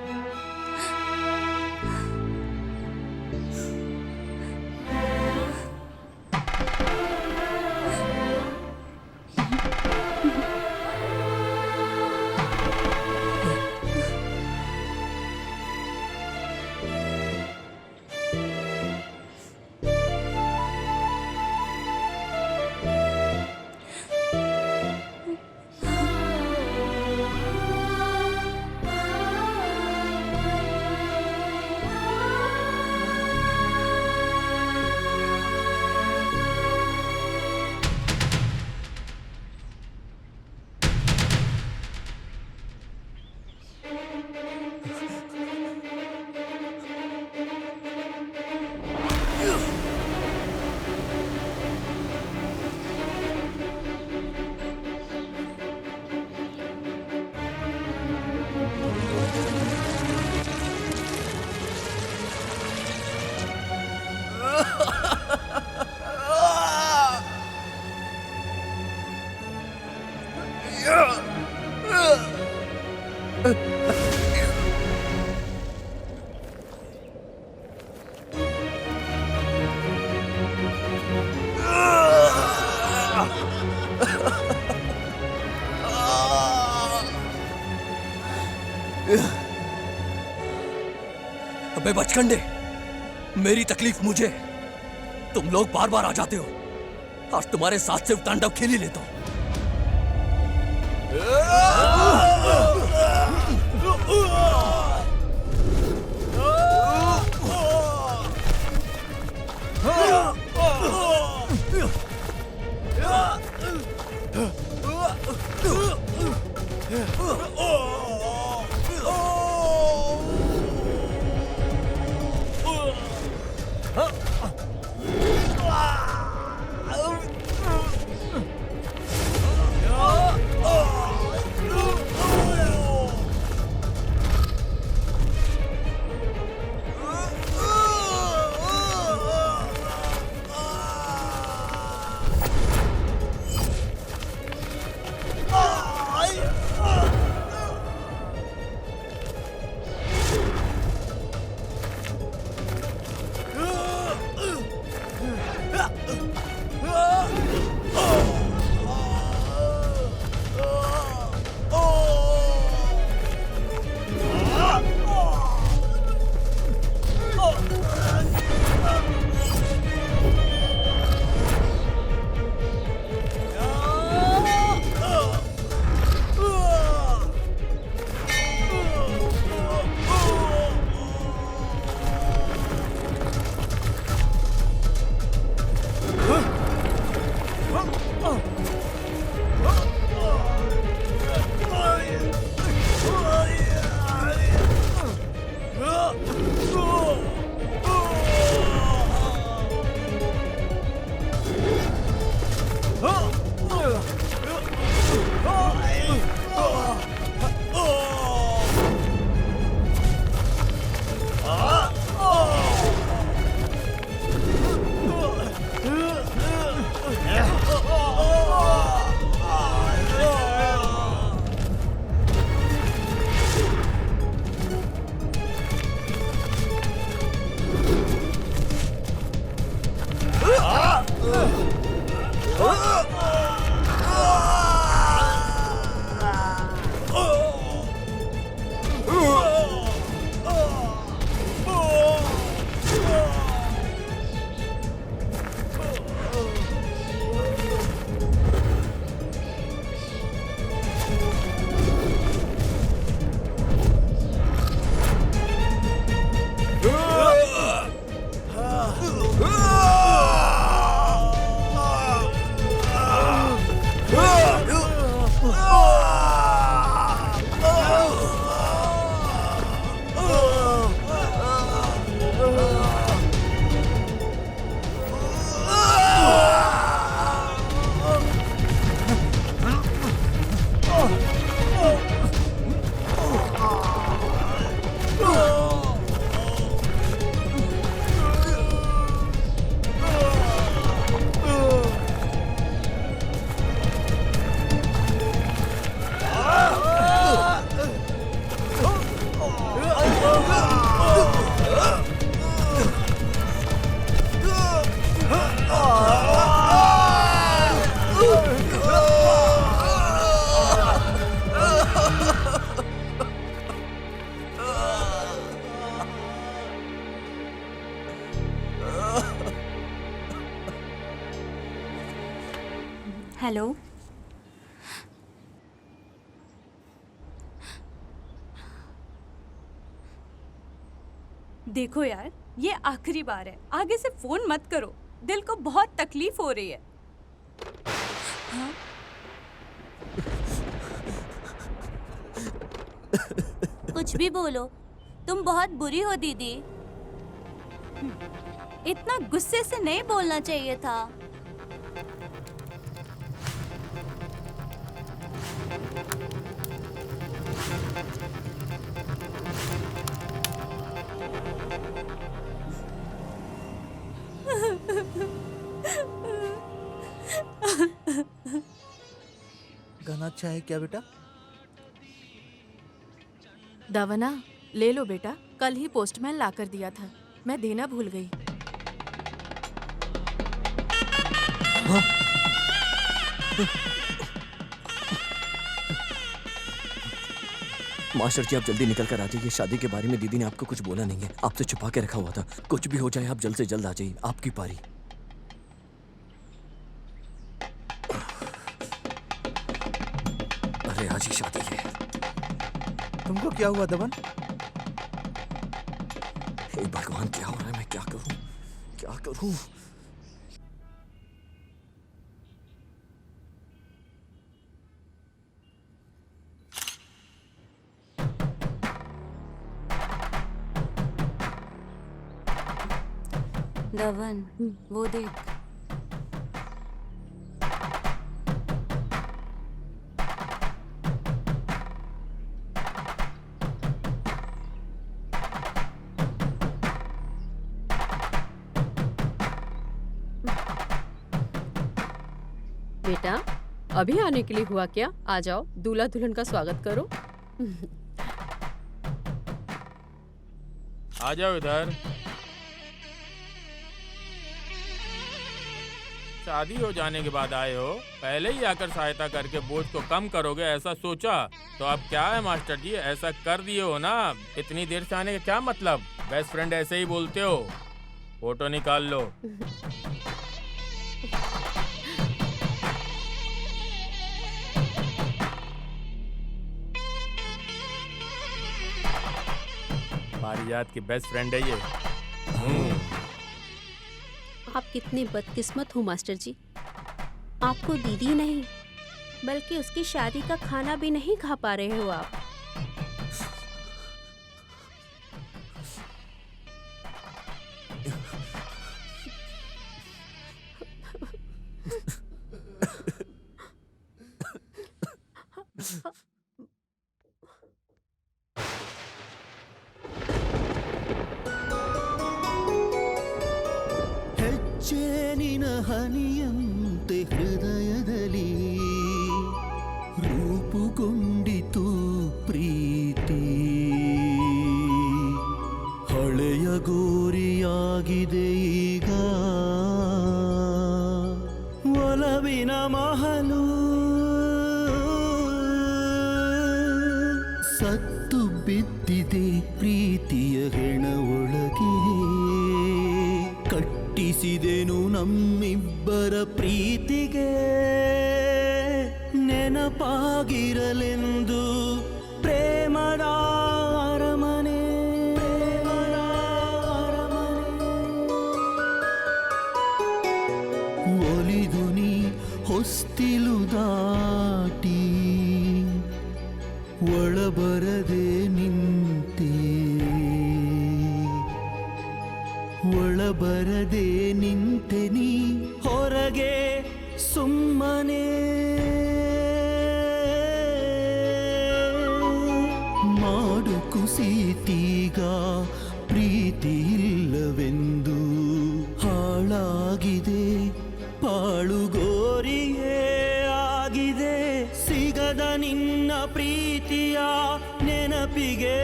अबे बचकंडे, मेरी तकलीफ मुझे, तुम लोग बार बार आ जाते हो। आज तुम्हारे साथ सिर्फ तांडव खेल ही लेता हूं। हेलो। देखो यार, ये आखिरी बार है, आगे से फोन मत करो, दिल को बहुत तकलीफ हो रही है। हाँ? कुछ भी बोलो, तुम बहुत बुरी हो दीदी। इतना गुस्से से नहीं बोलना चाहिए था। गाना अच्छा है क्या बेटा? दवना ले लो बेटा, कल ही पोस्टमैन ला कर दिया था, मैं देना भूल गई। मास्टर जी, आप जल्दी निकल कर आ जाइए। शादी के बारे में दीदी ने आपको कुछ बोला नहीं है, आपसे छुपा के रखा हुआ था। कुछ भी हो जाए आप जल्द से जल्द आ जाइए, आपकी पारी। अरे आज ही शादी है। तुमको क्या हुआ दमन? हे भगवान, क्या हो रहा है? मैं क्या करूं, क्या करूं? दवन, वो देख। बेटा, अभी आने के लिए हुआ क्या? आ जाओ, दूल्हा दुल्हन का स्वागत करो। आ जाओ इधर। शादी हो जाने के बाद आए हो, पहले ही आकर सहायता करके बोझ को कम करोगे ऐसा सोचा, तो अब क्या है मास्टर जी, ऐसा कर दिए हो ना। इतनी देर से आने का क्या मतलब? बेस्ट फ्रेंड ऐसे ही बोलते हो। फोटो निकाल लो। पारिजात की बेस्ट फ्रेंड है ये। आप कितने बदकिस्मत हो मास्टर जी, आपको दीदी नहीं बल्कि उसकी शादी का खाना भी नहीं खा पा रहे हो आप। ಹೆಜ್ಜೇನಿನ ಹನಿಯಂತೆ ಹೃದಯದಲ್ಲಿ ರೂಪುಗೊಂಡಿತು ಪ್ರೀತಿ, ಹಳೆಯ ಗೋರಿಯಾಗಿದೆ ಈಗ ಒಲವಿನ ಮಹಲು, ಸತ್ತು ಬಿದ್ದಿದೆ ಪ್ರೀತಿಯ ಹೆಣ ಒಳಗೆ, ಕಟ್ಟಿಸಿದೆನು ನಮ್ಮಿಬ್ಬರ ಪ್ರೀತಿಗೆ, ನೆನಪಾಗಿರಲೆಂದು ಪ್ರೇಮದ ಅರಮನೆ, ಪ್ರೇಮದ ಅರಮನೆ. ಒಲಿದು ನೀ ಹೊಸ್ತಿಲು ದಾಟಿ ಒಳಬರದೆ ನಿಂತೆ, ಒಳಬರದೆ ನಿಂತೆ ನೀ ಹೊರಗೆ ಸುಮ್ಮನೆ. ಮಾಡು ಕುಸಿತೀಗ ಪ್ರೀತಿ ಇಲ್ಲವೆಂದು, ಹಾಳಾಗಿದೆ ಪಾಳುಗೋರಿಯೇ ಆಗಿದೆ, ಸಿಗದ ನಿನ್ನ ಪ್ರೀತಿಯ ನೆನಪಿಗೆ.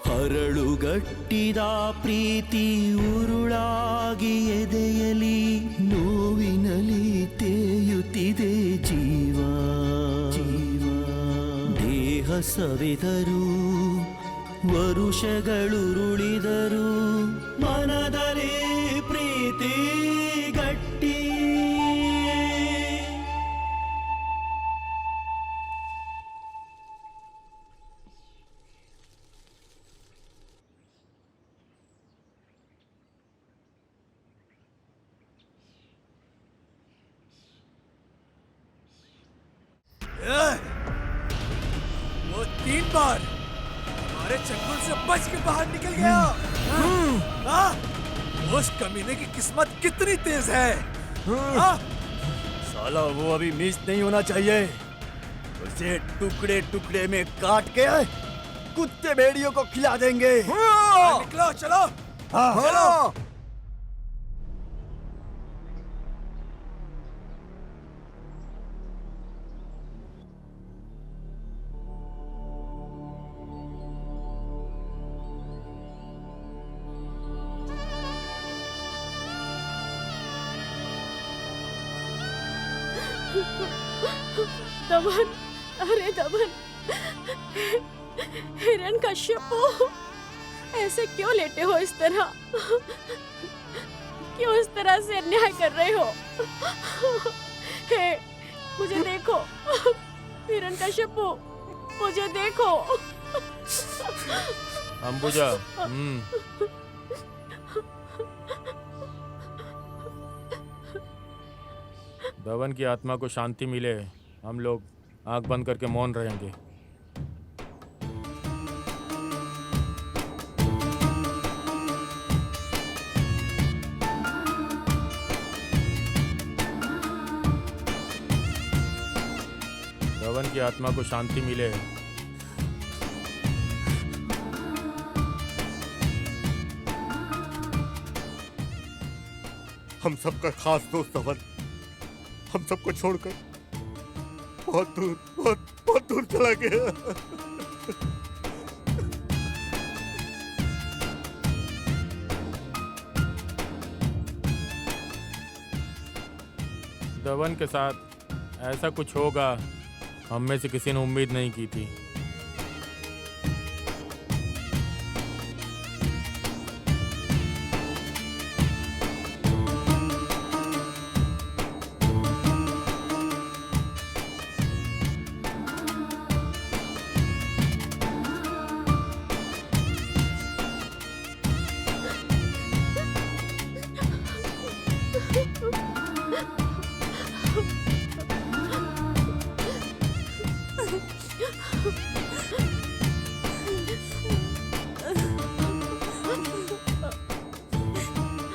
ಹರಳುಗಟ್ಟಿದ ಪ್ರೀತಿ ಉರುಳಾಗಿ ಎದೆಯಲಿ, ನೋವಿನಲಿ ತೇಯುತ್ತಿದೆ ಜೀವ, ಜೀವ. ದೇಹ ಸವೆದರು ವರುಷಗಳುರುಳಿದರು, ಮನದಲ್ಲಿ ಪ್ರೀತಿ ಪ್ರೀತಿ ಗಟ್ಟಿ वो 3 बार हमारे चंगुल से बच के बाहर निकल गया। हाँ? उस कमीने की किस्मत कितनी तेज है। हाँ? साला वो अभी मिस नहीं होना चाहिए। उसे टुकड़े टुकड़े में काट के कुत्ते भेड़ियों को खिला देंगे। निकलो चलो। हाँ। चलो। दमन, अरे दमन, हिरण्यकश्यप, ऐसे क्यों लेटे हो इस तरह? क्यों इस तरह से अन्याय कर रहे हो? हे, मुझे देखो, हिरण्यकश्यप, मुझे देखो। अंबुजा, धवन की आत्मा को शांति मिले, हम लोग आंख बंद करके मौन रहेंगे। धवन की आत्मा को शांति मिले। हम सबका खास दोस्त धवन हम सबको छोड़कर बहुत दूर चला गया। धवन के साथ ऐसा कुछ होगा हम में से किसी ने उम्मीद नहीं की थी।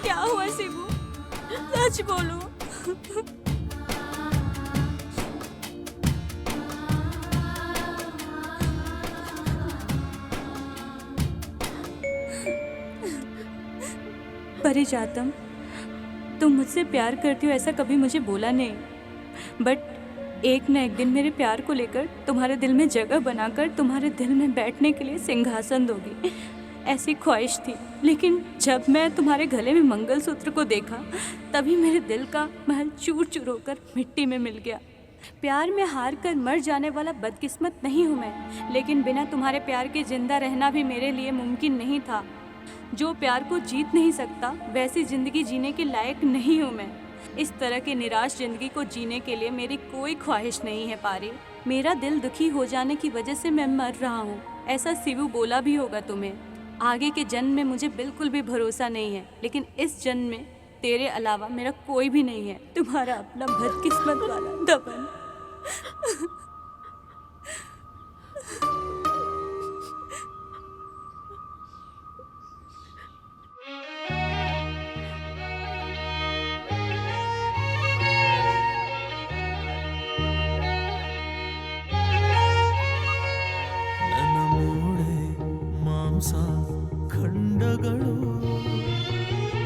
क्या हुआ शिबू? सच बोलो। परिजातम, तुम मुझसे प्यार करती हो ऐसा कभी मुझे बोला नहीं, बट एक न एक दिन मेरे प्यार को लेकर तुम्हारे दिल में जगह बनाकर तुम्हारे दिल में बैठने के लिए सिंहासन दोगी, ऐसी ख्वाहिश थी। लेकिन जब मैं तुम्हारे गले में मंगलसूत्र को देखा तभी मेरे दिल का महल चूर चूर होकर मिट्टी में मिल गया। प्यार में हार कर मर जाने वाला बदकिस्मत नहीं हूँ मैं, लेकिन बिना तुम्हारे प्यार के जिंदा रहना भी मेरे लिए मुमकिन नहीं था। जो प्यार को जीत नहीं सकता वैसी ज़िंदगी जीने के लायक नहीं हूँ मैं। इस तरह की निराश ज़िंदगी को जीने के लिए मेरी कोई ख्वाहिश नहीं है पारी। मेरा दिल दुखी हो जाने की वजह से मैं मर रहा हूँ, ऐसा शिवू बोला भी होगा तुम्हें। आगे के जन्म में मुझे बिल्कुल भी भरोसा नहीं है, लेकिन इस जन्म में तेरे अलावा मेरा कोई भी नहीं है। तुम्हारा अपना बदकिस्मत वाला दमन। ಖಂಡಗಳು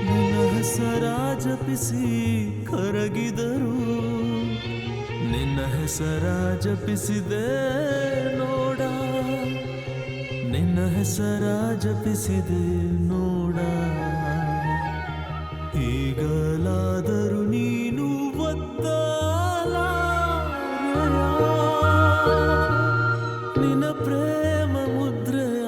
ನಿನ್ನ ಹೆಸರ ಜಪಿಸಿ ಕರಗಿದರು, ನಿನ್ನ ಹೆಸರ ಜಪಿಸಿದೆ ನೋಡ, ನಿನ್ನ ಹೆಸರ ಜಪಿಸಿದೆ ನೋಡ. ಈಗಲಾದರೂ ನೀನು ನಿನ್ನ ಪ್ರೇಮ ಮುದ್ರೆಯ,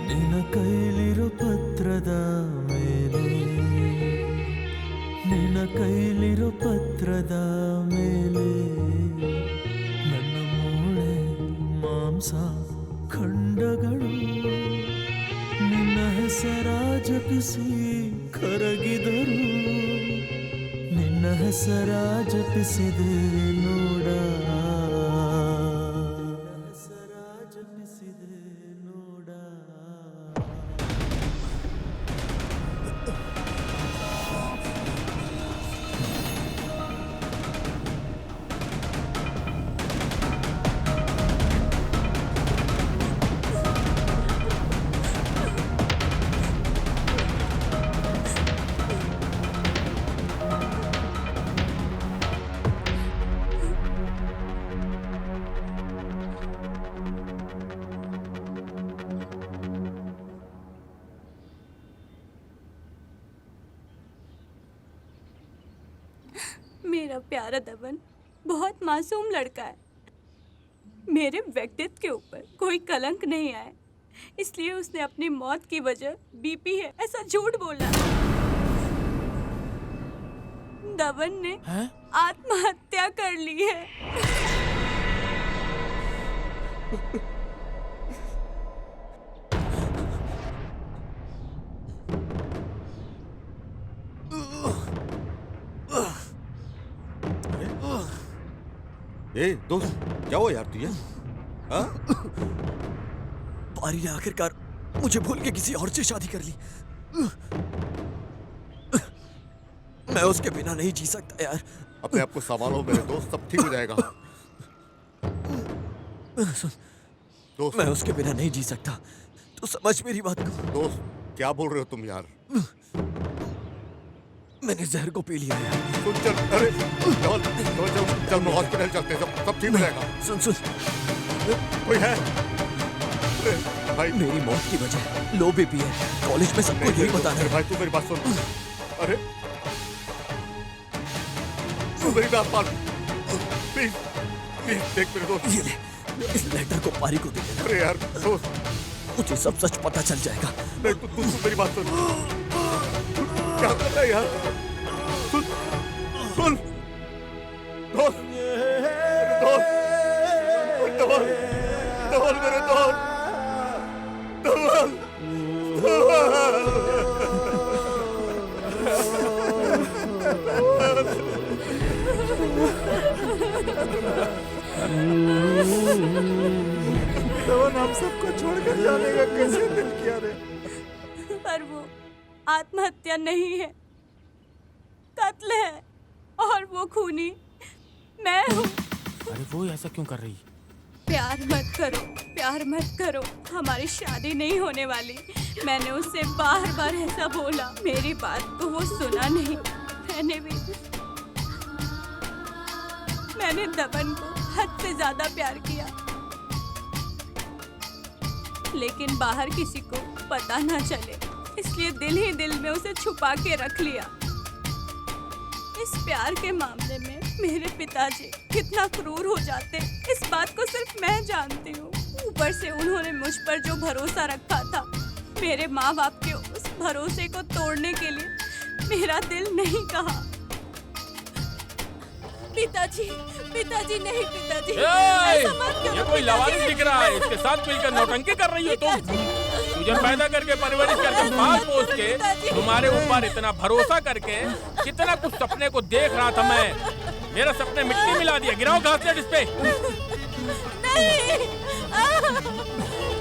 ನಿನ್ನ ಕೈಲಿರೋ ಪತ್ರದ ಜಪಿಸಿ ಕರಗಿದರು ನಿನ್ನ ಹೆಸರ ಜಪಿಸಿದೆ ನೋಡ ಹೆಸರ ಜಪಿಸಿದೆ ನೋಡ मेरा प्यारा दबन बहुत मासूम लड़का है। मेरे व्यक्तित्व के ऊपर कोई कलंक नहीं आया, इसलिए उसने अपनी मौत की वजह बीपी है ऐसा झूठ बोला। दबन ने आत्महत्या कर ली है। ए दोस्त क्या हुआ यार तुझे? हाँ? पारी ने आखिरकार मुझे भूल के किसी और से शादी कर ली। मैं उसके बिना नहीं जी सकता यार। अपने आप को संभालो मेरे दोस्त, सब ठीक हो जाएगा। दोस्त मैं उसके बिना नहीं जी सकता, तू समझ मेरी बात को। दोस्त क्या बोल रहे हो तुम यार? मैंने जहर को पी लिया यार। सुन चल, अरे चल चल हॉस्पिटल चलते हैं, सब ठीक हो जाएगा। सुन सुन, कोई है? भाई मेरी मौत की वजह लो बीपी है, कॉलेज में सबको यही बताना है। भाई तू मेरी बात सुन। अरे तू मेरी बात मान, प्लीज प्लीज देख मेरे दोस्त। ये ले, इस लेटर को पारी को दे देना। अरे यार दोस्त, मुझे सब सच पता चल जाएगा। नहीं तू मेरी बात सुन। क्या कर रहा है यार? सुन सुन दोस्त, मेरे दोस्त, धवल धवल मेरे दोस्त, धवल धवन हम सबको छोड़कर जाने का कैसे दिल किया रे? पर वो आत्महत्या नहीं है, कत्ल है, और वो खूनी मैं हूँ। अरे वो ऐसा क्यों कर रही? प्यार मत करो, प्यार मत करो, हमारी शादी नहीं होने वाली। मैंने उससे बार बार ऐसा बोला, मेरी बात को वो सुना नहीं। मैंने दबन को हद से ज्यादा प्यार किया, लेकिन बाहर किसी को पता ना चले, इसलिए दिल ही दिल में उसे छुपा के रख लिया। इस प्यार के मामले में मेरे पिताजी कितना क्रूर हो जाते, इस बात को सिर्फ मैं जानती हूँ। ऊपर से उन्होंने मुझ पर जो भरोसा रखा था, मेरे माँ बाप के उस भरोसे को तोड़ने के लिए मेरा दिल नहीं कहा। पिताजी, पिताजी नहीं, पिताजी ऐसा मत करो। ये कोई लवारिस दिख रहा है, इसके साथ मिलकर नौटंकी कर रही हो तुम। तुझे पैदा करके परवरिश करके पाल पोस के तुम्हारे ऊपर इतना भरोसा करके कितना कुछ सपने को देख रहा था मैं। मेरा सपने मिट्टी मिला दिया। गिराओ घास इस पे। नहीं,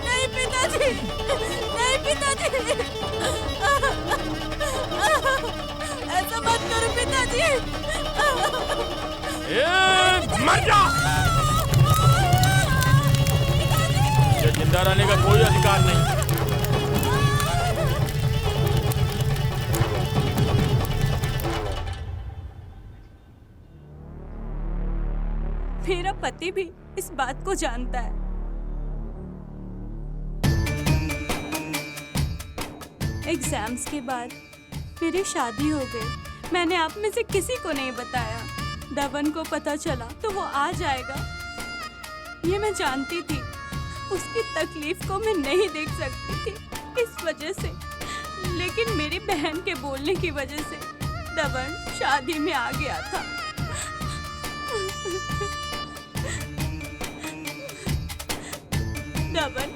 नहीं पिताजी, नहीं पिताजी, ऐसा मत करो पिताजी। मर जा। ये जिंदा रहने का कोई अधिकार नहीं। मेरा पति भी इस बात को जानता है। एग्जाम्स के बाद मेरी शादी हो गई। मैंने आप में से किसी को नहीं बताया। दबन को पता चला तो वो आ जाएगा, ये मैं जानती थी। उसकी तकलीफ को मैं नहीं देख सकती थी इस वजह से, लेकिन मेरी बहन के बोलने की वजह से दबन शादी में आ गया था। दबन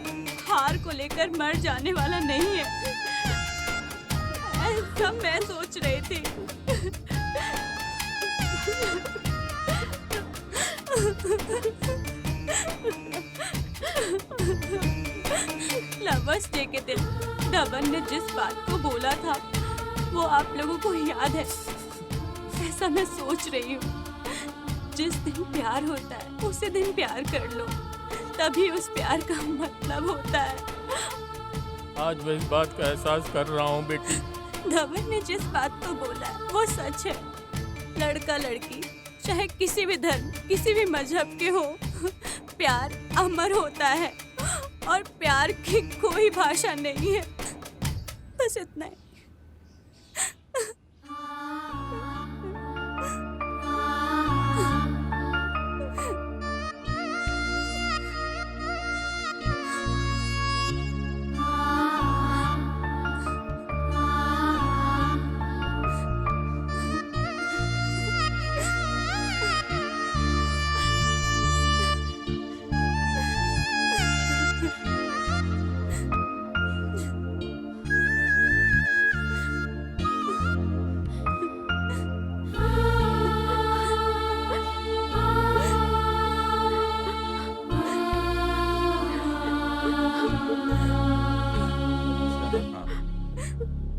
हार को लेकर मर जाने वाला नहीं है। जैसा मैं सोच रही थी। लवर्स डे के दिन धवन ने जिस बात को बोला था वो आप लोगों को याद है? ऐसा मैं सोच रही हूँ, जिस दिन प्यार होता है उसी दिन प्यार कर लो, तभी उस प्यार का मतलब होता है। आज मैं इस बात का एहसास कर रहा हूँ बेटी। धवन ने जिस बात को बोला है वो सच है। लड़का लड़की चाहे किसी भी धर्म किसी भी मजहब के हो, प्यार अमर होता है और प्यार की कोई भाषा नहीं है। बस इतना ही।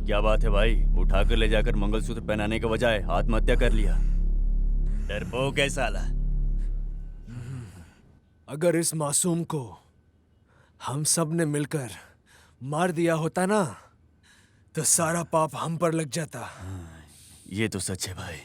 क्या बात है भाई, उठाकर ले जाकर मंगलसूत्र पहनाने के बजाय आत्महत्या कर लिया। डरपोक है साला। अगर इस मासूम को हम सब ने मिलकर मार दिया होता ना, तो सारा पाप हम पर लग जाता। ये तो सच है भाई।